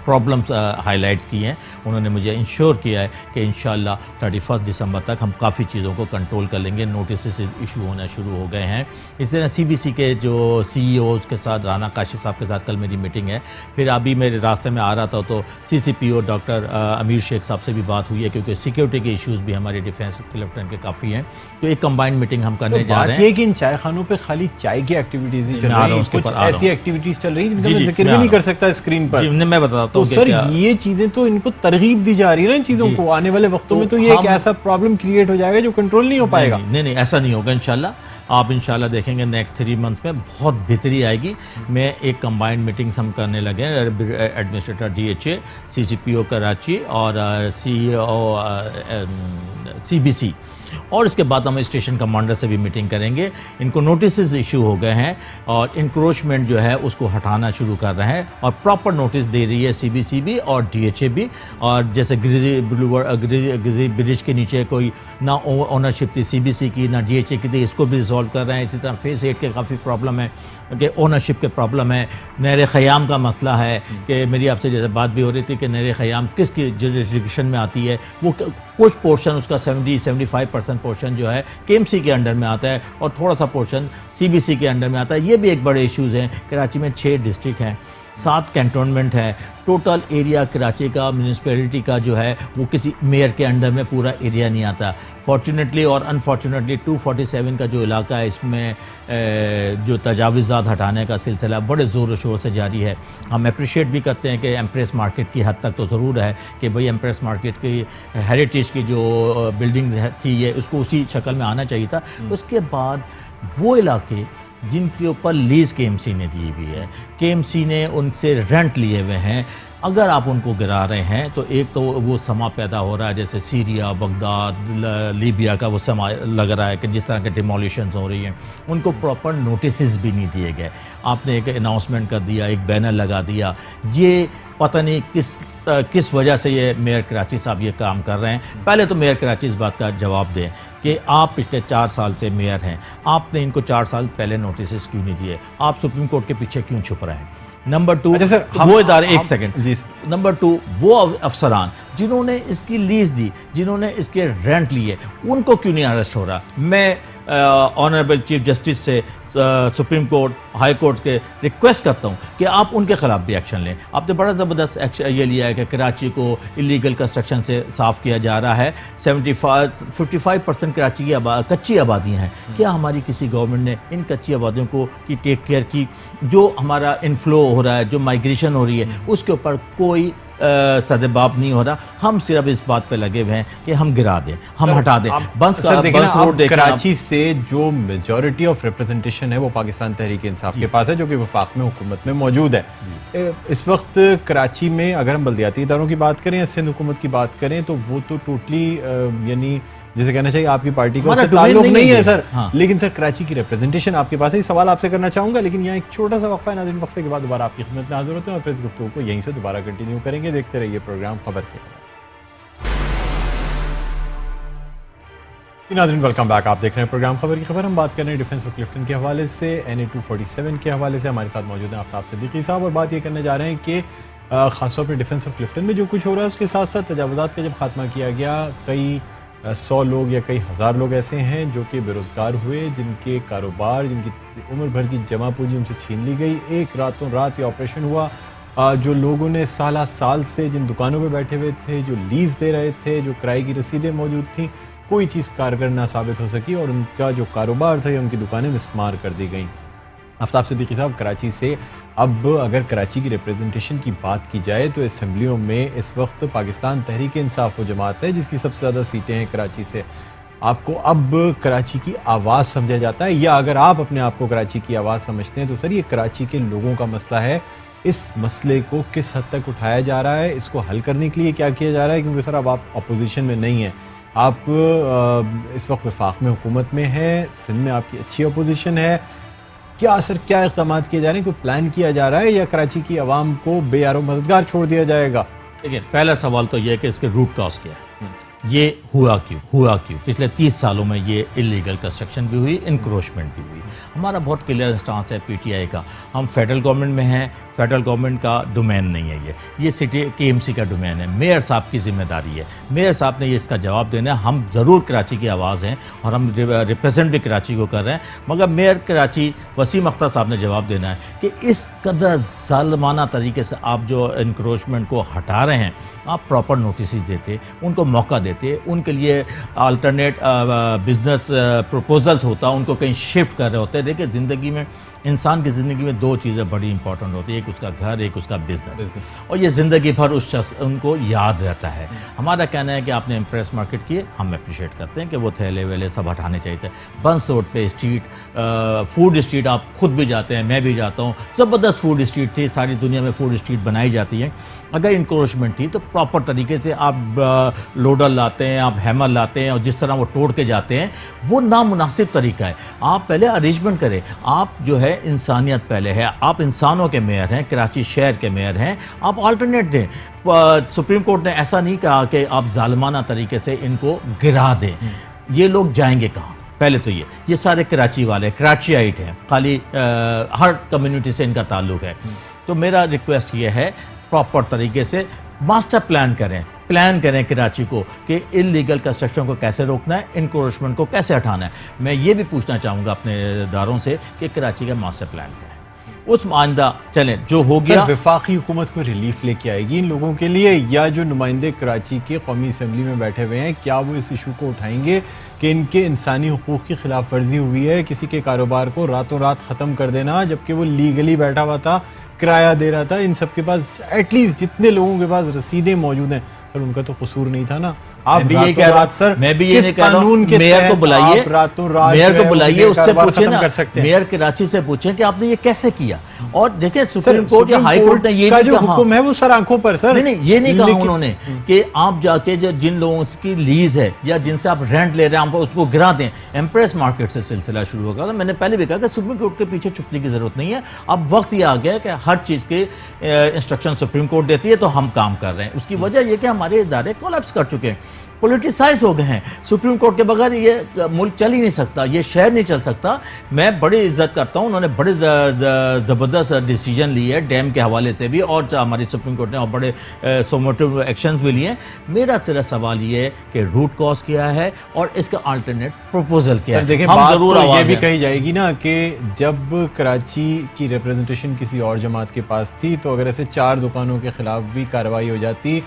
problems high light کی ہیں. انہوں نے مجھے انشور کیا ہے کہ انشاءاللہ 31 دسمبر تک ہم کافی چیزوں کو کنٹرول کر لیں گے. نوٹسز ایشو ہونا شروع ہو گئے ہیں. اس طرح CBC کے جو CEOs کے ساتھ, رانا کاشف صاحب کے ساتھ کل میری میٹنگ ہے. پھر ابھی میرے راستے میں آ رہا تھا تو CCPO ڈاکٹر امیر شیخ صاحب سے بھی بات ہوئی ہے, کیونکہ سیکیورٹی کے ایشوز بھی ہمارے ڈیفینس کلفٹن کے کافی ہیں. تو ایک کمبائنڈ میٹنگ ہم کرنے جا رہے ہیں. بات یہ کہ ان چائے خانوں پہ خالی چائے کی ایکٹیویٹیز نہیں چل رہی, کچھ ایسی ایکٹیویٹیز چل رہی ہیں جن کا میں ذکر بھی نہیں کر سکتا اسکرین پر. میں بتاتا ہوں تو سر یہ چیزیں تو ان کو ترغیب دی جا رہی ہے نا ان چیزوں کو. آنے والے وقتوں میں تو یہ ایک ایسا پرابلم کریٹ ہو جائے گا جو کنٹرول نہیں ہو پائے گا. نہیں, ایسا نہیں ہوگا انشاءاللہ. آپ انشاءاللہ دیکھیں گے نیکسٹ 3 منتھس میں بہت بہتری آئے گی. میں ایک کمبائنڈ میٹنگز ہم کرنے لگے ہیں, ایڈمنسٹریٹر DHA, CCPO کراچی اور CEO CBC, اور اس کے بعد ہم اسٹیشن کمانڈر سے بھی میٹنگ کریں گے. ان کو نوٹسز ایشو ہو گئے ہیں اور انکروچمنٹ جو ہے اس کو ہٹانا شروع کر رہے ہیں, اور پراپر نوٹس دے رہی ہے CBC بھی اور DHA بھی. اور جیسے گریزی برج کے نیچے کوئی نہ اونرشپ تھی CBC کی نہ DHA کی تھی, اس کو بھی ریزالو کر رہے ہیں. اسی طرح فیس 8 کے کافی پرابلم ہے کہ اونرشپ کے پرابلم ہے. نہر خیام کا مسئلہ ہے کہ میری آپ سے جیسے بات بھی ہو رہی تھی کہ نہر خیام کس کی جوریسڈکشن میں آتی ہے. وہ کچھ پورشن اس کا 70-75% پورشن جو ہے KMC کے انڈر میں آتا ہے اور تھوڑا سا پورشن CBC کے انڈر میں آتا ہے. یہ بھی ایک بڑے ایشوز ہیں. کراچی میں 6 ڈسٹرکٹ ہیں, 7 کینٹونمنٹ ہے. ٹوٹل ایریا کراچی کا میونسپلٹی کا جو ہے وہ کسی میئر کے انڈر میں پورا ایریا نہیں آتا. فارچونیٹلی اور انفارچونیٹلی 247 کا جو علاقہ ہے اس میں جو تجاوزات ہٹانے کا سلسلہ بڑے زور و شور سے جاری ہے. ہم اپریشیٹ بھی کرتے ہیں کہ ایمپریس مارکیٹ کی حد تک تو ضرور ہے کہ بھئی ایمپریس مارکیٹ کی ہیریٹیج کی جو بلڈنگ تھی یہ اس کو اسی شکل میں آنا چاہیے تھا. اس کے بعد وہ علاقے جن کے اوپر لیز KMC نے دی ہوئی ہے, KMC نے ان سے رینٹ لیے ہوئے ہیں, اگر آپ ان کو گرا رہے ہیں تو ایک تو وہ سما پیدا ہو رہا ہے جیسے سیریا, بغداد, لیبیا کا وہ سما لگ رہا ہے کہ جس طرح کے ڈیمولیشنز ہو رہی ہیں. ان کو پراپر نوٹسز بھی نہیں دیے گئے. آپ نے ایک اناؤنسمنٹ کر دیا, ایک بینر لگا دیا. یہ پتہ نہیں کس وجہ سے یہ میئر کراچی صاحب یہ کام کر رہے ہیں. پہلے تو میئر کراچی اس بات کا جواب دیں کہ آپ پچھلے 4 سال سے میئر ہیں, آپ نے ان کو 4 سال پہلے نوٹسز کیوں نہیں دیے؟ آپ سپریم کورٹ کے پیچھے کیوں چھپ رہے ہیں؟ نمبر 2 وہ ادارے, ایک سیکنڈ جی, نمبر 2 وہ افسران جنہوں نے اس کی لیز دی, جنہوں نے اس کے رینٹ لیے, ان کو کیوں نہیں اریسٹ ہو رہا؟ میں آنریبل چیف جسٹس سے سپریم کورٹ, ہائی کورٹ کے ریکویسٹ کرتا ہوں کہ آپ ان کے خلاف بھی ایکشن لیں. آپ نے بڑا زبردست ایکشن یہ لیا ہے کہ کراچی کو اللیگل کنسٹرکشن سے صاف کیا جا رہا ہے. 55% کراچی کی کچی آبادیاں ہیں. کیا ہماری کسی گورنمنٹ نے ان کچی آبادیوں کو کی ٹیک کیئر کی؟ جو ہمارا انفلو ہو رہا ہے, جو مائگریشن ہو رہی ہے, اس کے اوپر کوئی سدباب نہیں ہو رہا. ہم صرف اس بات پہ لگے ہوئے ہیں کہ ہم گرا دیں, ہم ہٹا دیں. بنس روڈ کراچی سے جو میجورٹی آف ریپرزنٹیشن ہے وہ پاکستان تحریک انصاف کے پاس ہے, جو کہ وفاق میں حکومت میں موجود ہے. اس وقت کراچی میں اگر ہم بلدیاتی اداروں کی بات کریں یا سندھ حکومت کی بات کریں تو وہ تو ٹوٹلی یعنی جیسے کہنا چاہیے آپ کی پارٹی کا تعلق نہیں ہے سر, لیکن سر کراچی کی ریپرزنٹیشن آپ کے پاس ہے. سوال آپ سے کرنا چاہوں گا لیکن یہاں ایک چھوٹا سا وقفہ ہے. ناظرین وقفے کے بعد دوبارہ آپ کی خدمت میں حاضر ہوتے ہیں اور پھر اس گفتگو کو یہیں سے دوبارہ کنٹینیو کریں گے. دیکھتے رہیے پروگرام خبر کے. ناظرین ویلکم بیک. آپ دیکھ رہے ہیں پروگرام خبر کی خبر. ہم بات کر رہے ہیں ڈیفنس آف کلفٹن کے حوالے سے, NA-247 کے حوالے سے. ہمارے ساتھ موجود ہیں آفتاب صدیقی صاحب, اور بات یہ کرنے جا رہے ہیں کہ خاص طور پہ ڈیفنس آف کلفٹن میں جو کچھ ہو رہا ہے اس کے ساتھ ساتھ تجاوزات کا جب خاتمہ کیا گیا, کئی 100 لوگ یا کئی ہزار لوگ ایسے ہیں جو کہ بے روزگار ہوئے, جن کے کاروبار, جن کی عمر بھر کی جمع پونجی ان سے چھین لی گئی. ایک راتوں رات یہ آپریشن ہوا. جو لوگوں نے سالہ سال سے جن دکانوں پہ بیٹھے ہوئے تھے, جو لیز دے رہے تھے, جو کرائے کی رسیدیں موجود تھیں, کوئی چیز کارگر نہ ثابت ہو سکی اور ان کا جو کاروبار تھا یا ان کی دکانیں مسمار کر دی گئیں. آفتاب صدیقی صاحب کراچی سے, اب اگر کراچی کی ریپریزنٹیشن کی بات کی جائے تو اسمبلیوں میں اس وقت پاکستان تحریک انصاف و جماعت ہے جس کی سب سے زیادہ سیٹیں ہیں کراچی سے. آپ کو اب کراچی کی آواز سمجھا جاتا ہے, یا اگر آپ اپنے آپ کو کراچی کی آواز سمجھتے ہیں تو سر یہ کراچی کے لوگوں کا مسئلہ ہے, اس مسئلے کو کس حد تک اٹھایا جا رہا ہے, اس کو حل کرنے کے لیے کیا کیا جا رہا ہے؟ کیونکہ سر اب آپ اپوزیشن میں نہیں ہیں, آپ اس وقت وفاق میں حکومت میں ہیں, سندھ میں آپ کی اچھی اپوزیشن ہے. کیا سر کیا اقدامات کیے جا رہے ہیں, کوئی پلان کیا جا رہا ہے, یا کراچی کی عوام کو بے یار و مددگار چھوڑ دیا جائے گا؟ دیکھیں, پہلا سوال تو یہ ہے کہ اس کے روٹ کاز کیا ہے, یہ ہوا کیوں. پچھلے 30 سالوں میں یہ اللیگل کنسٹرکشن بھی ہوئی, انکروچمنٹ بھی ہوئی. ہمارا بہت کلیئر اسٹانس ہے پی ٹی آئی کا, ہم فیڈرل گورنمنٹ میں ہیں, فیڈرل گورنمنٹ کا ڈومین نہیں ہے, یہ سٹی KMC کا ڈومین ہے, میئر صاحب کی ذمہ داری ہے, میئر صاحب نے یہ اس کا جواب دینا ہے. ہم ضرور کراچی کی آواز ہیں اور ہم ریپرزینٹ بھی کراچی کو کر رہے ہیں, مگر میئر کراچی وسیم اختر صاحب نے جواب دینا ہے کہ اس قدر ظالمانہ طریقے سے آپ جو انکروچمنٹ کو ہٹا رہے ہیں, آپ پراپر نوٹسز دیتے, ان کو موقع دیتے, ان کے لیے آلٹرنیٹ بزنس پروپوزلز ہوتا, ان کو کہیں شفٹ کر رہے ہوتے. دیکھیں, زندگی میں, انسان کی زندگی میں 2 چیزیں بڑی امپورٹنٹ ہوتی ہیں, ایک اس کا گھر, ایک اس کا بزنس, اور یہ زندگی بھر اس شخص ان کو یاد رہتا ہے. ہمارا کہنا ہے کہ آپ نے امپریس مارکیٹ کیے, ہم اپریشیٹ کرتے ہیں کہ وہ تھیلے ویلے سب ہٹانے چاہیے تھے. بنس روڈ پہ اسٹریٹ, فوڈ اسٹریٹ, آپ خود بھی جاتے ہیں, میں بھی جاتا ہوں, زبردست فوڈ اسٹریٹ تھی, ساری دنیا میں فوڈ اسٹریٹ بنائی جاتی ہے. اگر انکروچمنٹ تھی تو پراپر طریقے سے آپ لوڈر لاتے ہیں, آپ ہیمر لاتے ہیں, اور جس طرح وہ توڑ کے جاتے ہیں وہ نامناسب طریقہ ہے. آپ پہلے ارینجمنٹ کریں, آپ جو ہے انسانیت پہلے ہے, آپ انسانوں کے میئر ہیں, کراچی شہر کے میئر ہیں, آپ آلٹرنیٹ دیں. سپریم کورٹ نے ایسا نہیں کہا کہ آپ ظالمانہ طریقے سے ان کو گرا دیں. یہ لوگ جائیں گے کہاں؟ پہلے تو یہ سارے کراچی والے, کراچی آئٹ ہیں, خالی ہر کمیونٹی سے ان کا تعلق ہے. تو میرا ریکویسٹ یہ ہے, پراپر طریقے سے ماسٹر پلان کریں کراچی کو کہ انلیگل کنسٹرکشن کو کیسے روکنا ہے, انکروچمنٹ کو کیسے ہٹانا ہے. میں یہ بھی پوچھنا چاہوں گا اپنے اداروں سے کہ کراچی کا ماسٹر پلان کریں, اس معاہدہ چلیں جو ہو گیا. وفاقی حکومت کو ریلیف لے کے آئے گی ان لوگوں کے لیے, یا جو نمائندے کراچی کے قومی اسمبلی میں بیٹھے ہوئے ہیں, کیا وہ اس ایشو کو اٹھائیں گے کہ ان کے انسانی حقوق کی خلاف ورزی ہوئی ہے, کسی کے کاروبار کو راتوں رات ختم کر دینا جبکہ وہ لیگلی بیٹھا ہوا تھا, کرایہ دے رہا تھا. ان سب کے پاس ایٹ لیسٹ جتنے لوگوں کے پاس رسیدیں موجود ہیں, سر ان کا تو قصور نہیں تھا نا. آپ میں بھی یہ کہہ رہا ہوں, میئر کو بلائیے, اس سے پوچھیں نا, میئر کراچی سے پوچھیں کہ آپ نے یہ کیسے کیا. اور دیکھیں, سپریم کورٹ یا ہائی کورٹ نے یہ نہیں جو حکم ہے وہ سر آنکھوں پر, سر نہیں, یہ نہیں کہا انہوں نے کہ آپ جا کے جن لوگوں کی لیز ہے یا جن سے آپ رینٹ لے رہے ہیں, آپ اس کو گرا دیں. ایمپریس مارکیٹ سے سلسلہ شروع ہوگا. میں نے پہلے بھی کہا کہ سپریم کورٹ کے پیچھے چھپنے کی ضرورت نہیں ہے. اب وقت یہ آ گیا کہ ہر چیز کے انسٹرکشن سپریم کورٹ دیتی ہے تو ہم کام کر رہے ہیں. اس کی وجہ یہ کہ ہمارے ادارے کولیپس کر چکے ہیں, پولیٹیسائز ہو گئے ہیں. سپریم کورٹ کے بغیر یہ ملک چل ہی نہیں سکتا, یہ شہر نہیں چل سکتا. میں بڑی عزت کرتا ہوں, انہوں نے بڑے زبردست ڈیسیجن لی ہے ڈیم کے حوالے سے بھی, اور ہماری سپریم کورٹ نے اور بڑے سوموٹیو ایکشنز بھی لیے ہیں. میرا صرف سوال یہ ہے کہ روٹ کاز کیا ہے اور اس کا آلٹرنیٹ پروپوزل کیا ہے. دیکھیں, بات تو یہ بھی کہی جائے گی نا کہ جب کراچی کی ریپریزنٹیشن کسی اور جماعت کے پاس تھی تو اگر ایسے 4 دکانوں کے خلاف بھی کارروائی ہو جاتی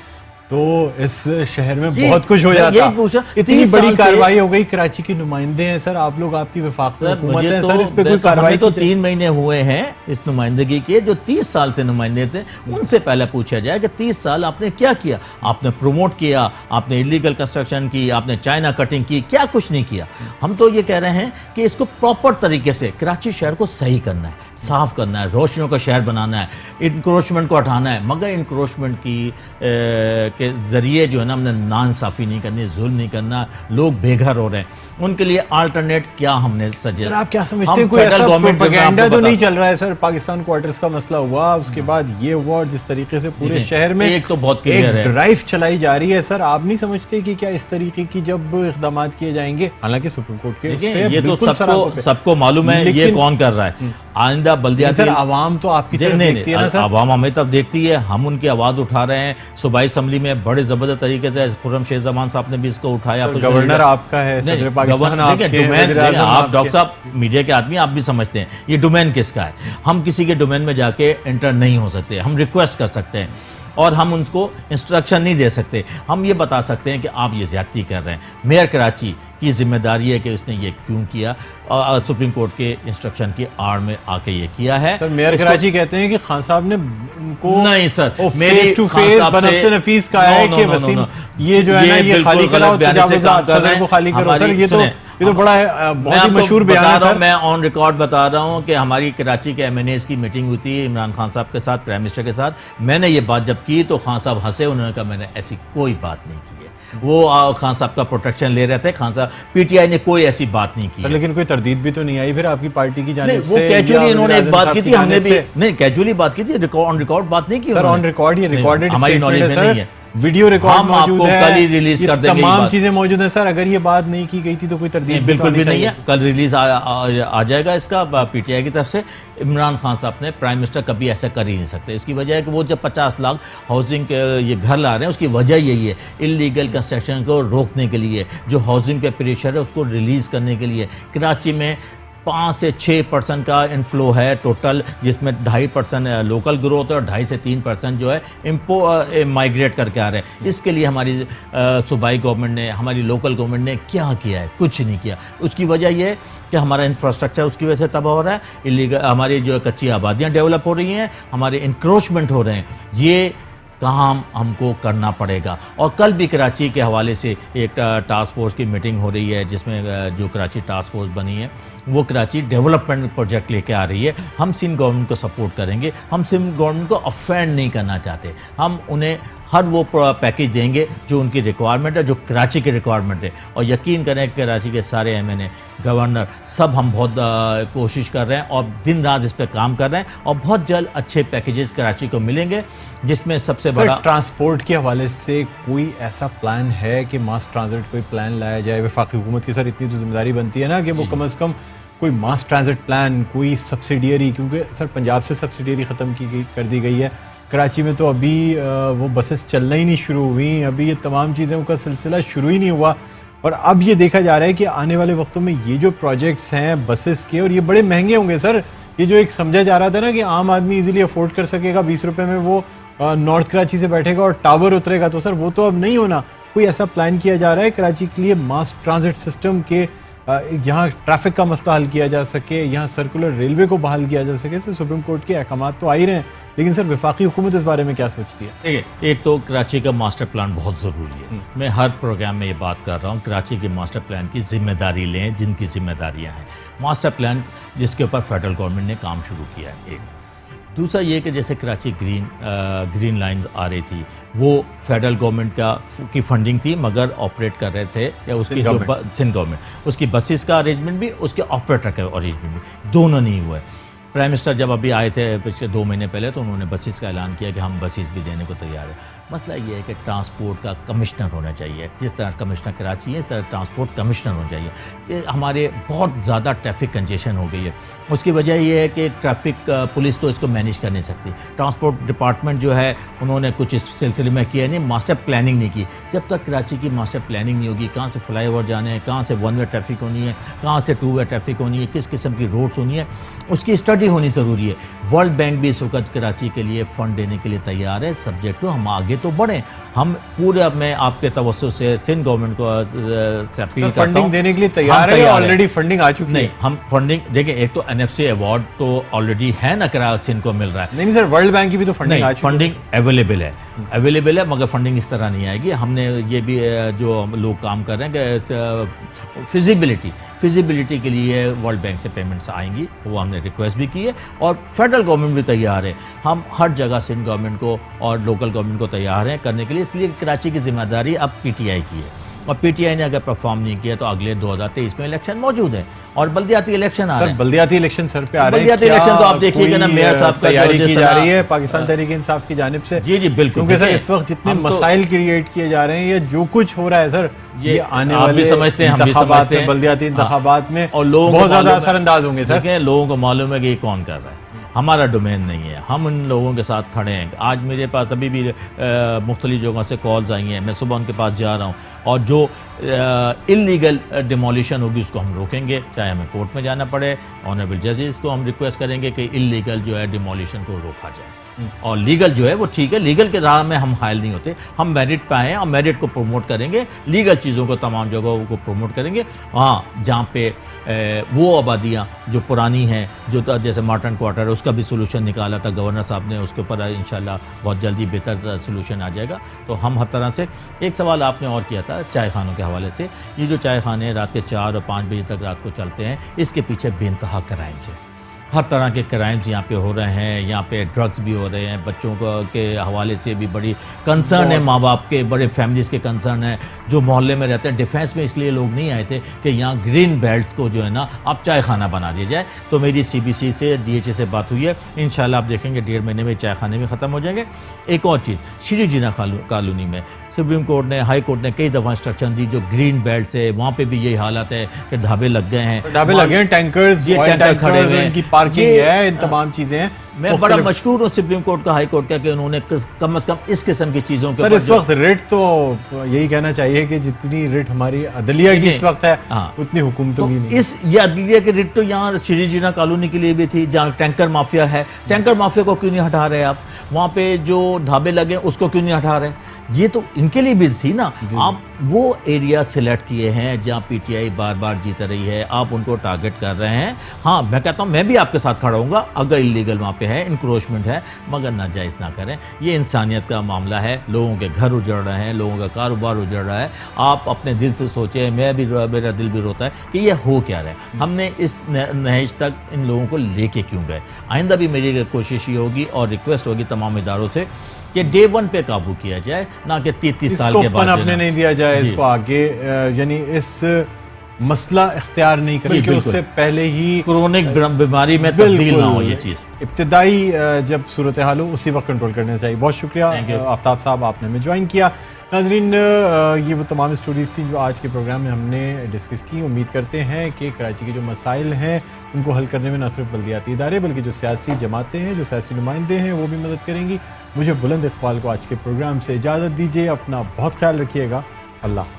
تو اس شہر میں بہت کچھ ہو جاتا. اتنی بڑی کارروائی ہو گئی, کراچی کے نمائندے ہیں سر آپ لوگ, آپ کی وفاق حکومت ہے سر, اس پہ کوئی کارروائی تو 3 مہینے ہوئے ہیں اس نمائندگی کے. جو 30 سال سے نمائندے تھے ان سے پہلے پوچھا جائے کہ 30 سال آپ نے کیا کیا. آپ نے پروموٹ کیا, آپ نے انلیگل کنسٹرکشن کی, آپ نے چائنا کٹنگ کی, کیا کچھ نہیں کیا. ہم تو یہ کہہ رہے ہیں کہ اس کو پراپر طریقے سے کراچی شہر کو صحیح کرنا ہے. صاف کرنا ہے, روشنیوں کا شہر بنانا ہے, انکروچمنٹ کو ہٹانا ہے, مگر انکروچمنٹ کے ذریعے جو ہے نا ہم نے ناانصافی نہیں کرنی, ظلم نہیں کرنا, لوگ بے گھر ہو رہے ہیں, ان کے لیے آلٹرنیٹ کیا ہم نے سر سجا. آپ کیا سمجھتے ہیں کوئی ایسا پروپیگنڈا تو نہیں چل رہا ہے سر؟ پاکستان کوارٹرز کا مسئلہ ہوا, اس کے بعد یہ ہوا, اور جس طریقے سے پورے شہر میں ایک تو بہت کلیئر ہے, ڈرائیو چلائی جا رہی ہے سر, آپ نہیں سمجھتے کہ کیا اس طریقے کی جب اقدامات کیے جائیں گے, حالانکہ سپریم کورٹ کے یہ تو سب کو معلوم ہے یہ کون کر رہا ہے. آئندہ بلدیاتی سر عوام تو آپ کی طرف دیکھتی ہے نا سر, عوام ہمیں تب دیکھتی ہے, ہم ان کی آواز اٹھا رہے ہیں. صوبائی اسمبلی میں بڑے زبردست طریقے سے خرم شیخ زمان صاحب نے بھی اس کو اٹھایا. گورنر آپ کا ہے, صدر پاکستان آپ کے ہیں, آپ ڈاکٹر صاحب میڈیا کے آدمی, آپ بھی سمجھتے ہیں یہ ڈومین کس کا ہے. ہم کسی کے ڈومین میں جا کے انٹر نہیں ہو سکتے, ہم ریکویسٹ کر سکتے ہیں اور ہم ان کو انسٹرکشن نہیں دے سکتے. ہم یہ بتا سکتے ہیں کہ آپ یہ زیادتی کر رہے ہیں. میئر کراچی کی ذمہ داری ہے کہ اس نے یہ کیوں کیا, سپریم کورٹ کے انسٹرکشن کی آڑ میں آ کے یہ کیا ہے. سر میئر کراچی کہتے ہیں کہ خان صاحب نے ان کو نہیں سر, فیس ٹو فیس بنفس نفیس کہا ہے کہ وسیم یہ جو ہے نا یہ خالی کراؤ, تجاوزات صدر کو خالی کرو. سر یہ تو بڑا بہت ہی مشہور بیان ہے سر. میں آن ریکارڈ بتا رہا ہوں کہ ہماری کراچی کے ایم این ایز کی میٹنگ ہوئی تھی عمران خان صاحب کے ساتھ, پرائم منسٹر کے ساتھ. میں نے یہ بات جب کی تو خان صاحب ہنسے, انہوں نے کہا میں نے ایسی کوئی بات نہیں کی ہے. وہ خان صاحب کا پروٹیکشن لے رہے تھے. خان صاحب پی ٹی آئی نے کوئی ایسی بات نہیں کی. لیکن کوئی تردید بھی تو نہیں آئی پھر آپ کی پارٹی کی جانب سے؟ وہ کیجولی انہوں نے ایک بات کی تھی, ہم نے بھی نہیں کیجولی بات کی تھی, آن ریکارڈ بات نہیں کی سر. آن ریکارڈ, یہ ریکارڈڈ ہماری نالج میں نہیں ہے, ویڈیو ریکارڈ موجود ہے, کل ہی ریلیز کر دیں گے, تمام چیزیں موجود ہیں سر. اگر یہ بات نہیں کی گئی تھی تو کوئی تردید بالکل بھی نہیں ہے. کل ریلیز آ جائے گا اس کا پی ٹی آئی کی طرف سے. عمران خان صاحب نے پرائم منسٹر کبھی ایسا کر ہی نہیں سکتے. اس کی وجہ ہے کہ وہ جب 50 لاکھ ہاؤسنگ کے یہ گھر لا رہے ہیں, اس کی وجہ یہی ہے انلیگل کنسٹرکشن کو روکنے کے لیے, جو ہاؤسنگ پہ پریشر ہے اس کو ریلیز کرنے کے لیے. کراچی میں 5 سے 6% کا انفلو ہے ٹوٹل, جس میں 2.5% لوکل گروتھ ہے اور 2.5 سے 3% جو ہے مائیگریٹ کر کے آ رہے ہیں. اس کے لیے ہماری صوبائی گورنمنٹ نے, ہماری لوکل گورنمنٹ نے کیا کیا ہے؟ کچھ نہیں کیا. اس کی وجہ یہ ہے کہ ہمارا انفراسٹرکچر اس کی وجہ سے تباہ ہو رہا ہے, ہماری جو کچی آبادیاں ڈیولپ ہو رہی ہیں, ہمارے انکروچمنٹ ہو رہے ہیں. یہ کام ہم کو کرنا پڑے گا. اور کل بھی کراچی کے حوالے سے ایک ٹاسک فورس کی میٹنگ ہو رہی ہے, جس میں جو کراچی ٹاسک فورس بنی ہے وہ کراچی ڈیولپمنٹ پروجیکٹ لے کے آ رہی ہے. ہم سندھ گورنمنٹ کو سپورٹ کریں گے. ہم سندھ گورنمنٹ کو افینڈ نہیں کرنا چاہتے. ہم انہیں ہر وہ پیکیج دیں گے جو ان کی ریکوائرمنٹ ہے, جو کراچی کی ریکوائرمنٹ ہے. اور یقین کریں کہ کراچی کے سارے ایم این اے, گورنر, سب ہم بہت کوشش کر رہے ہیں اور دن رات اس پہ کام کر رہے ہیں, اور بہت جلد اچھے پیکیجز کراچی کو ملیں گے. جس میں سب سے بڑا ٹرانسپورٹ کے حوالے سے کوئی ایسا پلان ہے کہ ماس ٹرانزٹ کوئی پلان لایا جائے؟ وفاقی حکومت کی سر اتنی تو ذمہ داری بنتی ہے نا کہ وہ کم از کم کوئی ماس ٹرانزٹ پلان, کوئی سبسیڈیری, کیونکہ سر پنجاب سے سبسیڈیری ختم کر دی گئی ہے. کراچی میں تو ابھی وہ بسیں چلنا ہی نہیں شروع ہوئی, ابھی یہ تمام چیزوں کا سلسلہ شروع ہی نہیں ہوا. اور اب یہ دیکھا جا رہا ہے کہ آنے والے وقتوں میں یہ جو پروجیکٹس ہیں بسز کے, اور یہ بڑے مہنگے ہوں گے سر. یہ جو ایک سمجھا جا رہا تھا نا کہ عام آدمی ایزیلی افورڈ کر سکے گا, 20 روپے میں وہ نارتھ کراچی سے بیٹھے گا اور ٹاور اترے گا, تو سر وہ تو اب نہیں ہونا. کوئی ایسا پلان کیا جا رہا ہے کراچی کے لیے ماس ٹرانزٹ سسٹم کے, یہاں ٹریفک کا مسئلہ حل کیا جا سکے, یہاں سرکولر ریلوے کو بحال کیا جا سکے؟ سر سپریم کورٹ کے احکامات تو آ ہی رہے ہیں, لیکن سر وفاقی حکومت اس بارے میں کیا سوچتی ہے؟ دیکھیے, ایک تو کراچی کا ماسٹر پلان بہت ضروری ہے. میں ہر پروگرام میں یہ بات کر رہا ہوں, کراچی کے ماسٹر پلان کی ذمہ داری لیں جن کی ذمہ داریاں ہیں. ماسٹر پلان جس کے اوپر فیڈرل گورنمنٹ نے کام شروع کیا ہے. ایک دوسرا یہ کہ جیسے کراچی گرین لائنز آ رہی تھی, وہ فیڈرل گورنمنٹ کی فنڈنگ تھی, مگر آپریٹ کر رہے تھے یا اس کی سندھ گورنمنٹ, اس کی بسیز کا ارینجمنٹ بھی, اس کے آپریٹر کا ارینجمنٹ بھی, دونوں نہیں ہوئے. پرائم منسٹر جب ابھی آئے تھے پچھلے 2 مہینے پہلے, تو انہوں نے بسیز کا اعلان کیا کہ ہم بسیز بھی دینے کو تیار ہیں. مسئلہ یہ ہے کہ ٹرانسپورٹ کا کمشنر ہونا چاہیے. جس طرح کمشنر کراچی ہے اس طرح ٹرانسپورٹ کمشنر ہونا چاہیے. یہ ہمارے بہت زیادہ ٹریفک کنجیشن ہو گئی ہے. اس کی وجہ یہ ہے کہ ٹریفک پولیس تو اس کو مینیج کر نہیں سکتی. ٹرانسپورٹ ڈپارٹمنٹ جو ہے انہوں نے کچھ اس سلسلے میں کیا نہیں, ماسٹر پلاننگ نہیں کی. جب تک کراچی کی ماسٹر پلاننگ نہیں ہوگی, کہاں سے فلائی اوور جانے ہیں, کہاں سے 1 وے ٹریفک ہونی ہے, کہاں سے 2 وے ٹریفک ہونی ہے, کس قسم کی روڈس ہونی ہے, اس کی اسٹڈی ہونی ضروری ہے. ورلڈ بینک بھی اس وقت کراچی کے لیے فنڈ دینے کے لیے تیار ہے, سبجیکٹ ٹو ہم آگے تو بڑھیں. ہم پورے, میں آپ کے توسط سے سندھ گورنمنٹ کو اپیل کرتا ہوں, فنڈنگ دینے کے لیے تیار ہے, آلریڈی فنڈنگ آ چکی ہے. نہیں, ہم فنڈنگ دیکھیں, ایک تو NFC ایوارڈ تو آلریڈی ہے نا, سندھ کو مل رہا ہے. نہیں سر, ورلڈ بینک کی بھی تو فنڈنگ آ چکی ہے. فنڈنگ اویلیبل ہے. اویلیبل ہے مگر فنڈنگ اس طرح نہیں آئے گی. ہم نے یہ بھی جو لوگ کام کر رہے ہیں کہ فیزیبلٹی کے لیے ورلڈ بینک سے پیمنٹس آئیں گی, وہ ہم نے ریکویسٹ بھی کی ہے, اور فیڈرل گورنمنٹ بھی تیار ہے. ہم ہر جگہ سندھ گورنمنٹ کو اور لوکل گورنمنٹ کو تیار ہیں کرنے کے لیے, اس لیے کراچی کی ذمہ داری اب پی ٹی آئی کی ہے, اور پی ٹی آئی نے اگر پرفارم نہیں کیا تو اگلے 2023 میں الیکشن موجود ہے, اور بلدیاتی الیکشن آ رہے ہیں. بلدیاتی الیکشن سر پہ آ رہے ہیں, بلدیاتی الیکشن تو آپ دیکھیے کہ نا میئر صاحب کا تیاری کی جا رہی ہے پاکستان تحریک انصاف کی جانب سے. جی بالکل, کیونکہ سر اس وقت جتنے مسائل کریٹ کیے جا رہے ہیں, یہ جو کچھ ہو رہا ہے سر, یہ آنے والے انتخابات میں, بلدیاتی انتخابات میں بہت زیادہ اثر انداز ہوں گے سر. دیکھیں لوگوں کو معلوم ہے کہ یہ کون کر رہا ہے, ہمارا ڈومین نہیں ہے, ہم ان لوگوں کے ساتھ کھڑے ہیں. آج میرے پاس ابھی بھی مختلف جگہوں سے کالز آئی ہیں, میں صبح ان کے پاس جا رہا ہوں, اور جو انلیگل ڈیمولیشن ہوگی اس کو ہم روکیں گے, چاہے ہمیں کورٹ میں جانا پڑے. آنریبل ججز کو ہم ریکویسٹ کریں گے کہ انلیگل جو ہے ڈیمولیشن کو روکا جائے, اور لیگل جو ہے وہ ٹھیک ہے, لیگل کے راہ میں ہم حائل نہیں ہوتے, ہم میرٹ پہ آئے ہیں اور میرٹ کو پروموٹ کریں گے, لیگل چیزوں کو تمام جگہوں کو پروموٹ کریں گے. ہاں جہاں پہ وہ آبادیاں جو پرانی ہیں, جو جیسے مارٹن کوارٹر, اس کا بھی سولوشن نکالا تھا گورنر صاحب نے, اس کے اوپر انشاءاللہ بہت جلدی بہتر سولوشن آ جائے گا. تو ہم ہر طرح سے, ایک سوال آپ نے اور کیا تھا چائے خانوں کے حوالے سے, یہ جو چائے خانے رات کے 4 اور 5 بجے تک رات کو چلتے ہیں, اس کے پیچھے بے انتہا کرائمز ہیں, ہر طرح کے کرائمز یہاں پہ ہو رہے ہیں. یہاں پہ ڈرگز بھی ہو رہے ہیں, بچوں کے حوالے سے بھی بڑی کنسرن ہے, ماں باپ کے, بڑے فیملیز کے کنسرن ہے جو محلے میں رہتے ہیں. ڈیفینس میں اس لیے لوگ نہیں آئے تھے کہ یہاں گرین بیلٹس کو جو ہے نا اب چائے خانہ بنا دیا جائے. تو میری سی بی سی سے ڈی ایچ اے سے بات ہوئی ہے, انشاءاللہ آپ دیکھیں گے 1.5 مہینے میں چائے خانے بھی ختم ہو جائیں گے. ایک اور چیز, شری جینا کالونی میں سپریم کورٹ نے, ہائی کورٹ نے کئی دفعہ انسٹرکشن دی, جو گرین بیلٹ سے وہاں پہ بھی یہی حالت ہے کہ ڈھابے لگ گئے ہیں, ٹینکرز کھڑے ہوئے ہیں, ان کی پارکنگ ہے, ان تمام چیزیں ہیں. میں بڑا مشکور ہوں سپریم کورٹ کا, ہائی کورٹ کا, کہ انہوں نے کم از کم اس قسم کی چیزوں کے سر اس وقت ریٹ تو یہی کہنا چاہیے کہ جتنی ریٹ ہماری عدلیہ کی اس وقت ہے اتنی حکومتوں کی نہیں. یہ عدلیہ کی ریٹ تو یہاں شری جینا کالونی کے لیے بھی تھی, جہاں ٹینکر مافیا ہے. ٹینکر مافیا کو کیوں نہیں ہٹا رہے آپ, وہاں پہ جو ڈھابے لگے اس کو کیوں نہیں ہٹا رہے, یہ تو ان کے لیے بھی تھی نا. آپ وہ ایریا سلیکٹ کیے ہیں جہاں پی ٹی آئی بار بار جیت رہی ہے, آپ ان کو ٹارگٹ کر رہے ہیں. ہاں میں کہتا ہوں میں بھی آپ کے ساتھ کھڑا ہوں گا اگر انلیگل وہاں پہ ہے, انکروچمنٹ ہے, مگر ناجائز نہ کریں. یہ انسانیت کا معاملہ ہے, لوگوں کے گھر اجڑ رہے ہیں, لوگوں کا کاروبار اجڑ رہا ہے. آپ اپنے دل سے سوچیں, میں بھی, میرا دل بھی روتا ہے کہ یہ ہو کیا رہا ہے, ہم نے اس نہج تک ان لوگوں کو لے کے کیوں گئے. آئندہ بھی میری کوشش یہ ہوگی اور ریکویسٹ ہوگی تمام اداروں سے کہ ڈے 1 پہ قابو کیا جائے, نہ کہ 30 سال کے بعد اپنے نہیں دیا جائے, اس کو آگے یعنی اس مسئلہ اختیار نہیں کریں کہ اس سے پہلے ہی کرونک بیماری میں تبدیل نہ ہو. یہ چیز ابتدائی جب صورتحال ہو اسی وقت کنٹرول کرنا چاہیے. بہت شکریہ آفتاب صاحب, آپ نے ہمیں جوائن کیا. ناظرین یہ وہ تمام اسٹوریز تھیں جو آج کے پروگرام میں ہم نے ڈسکس کی. امید کرتے ہیں کہ کراچی کے جو مسائل ہیں ان کو حل کرنے میں نہ صرف بلدیاتی ادارے بلکہ جو سیاسی جماعتیں ہیں, جو سیاسی نمائندے ہیں, وہ بھی مدد کریں گی. مجھے بلند اقبال کو آج کے پروگرام سے اجازت دیجیے. اپنا بہت خیال رکھیے گا. اللہ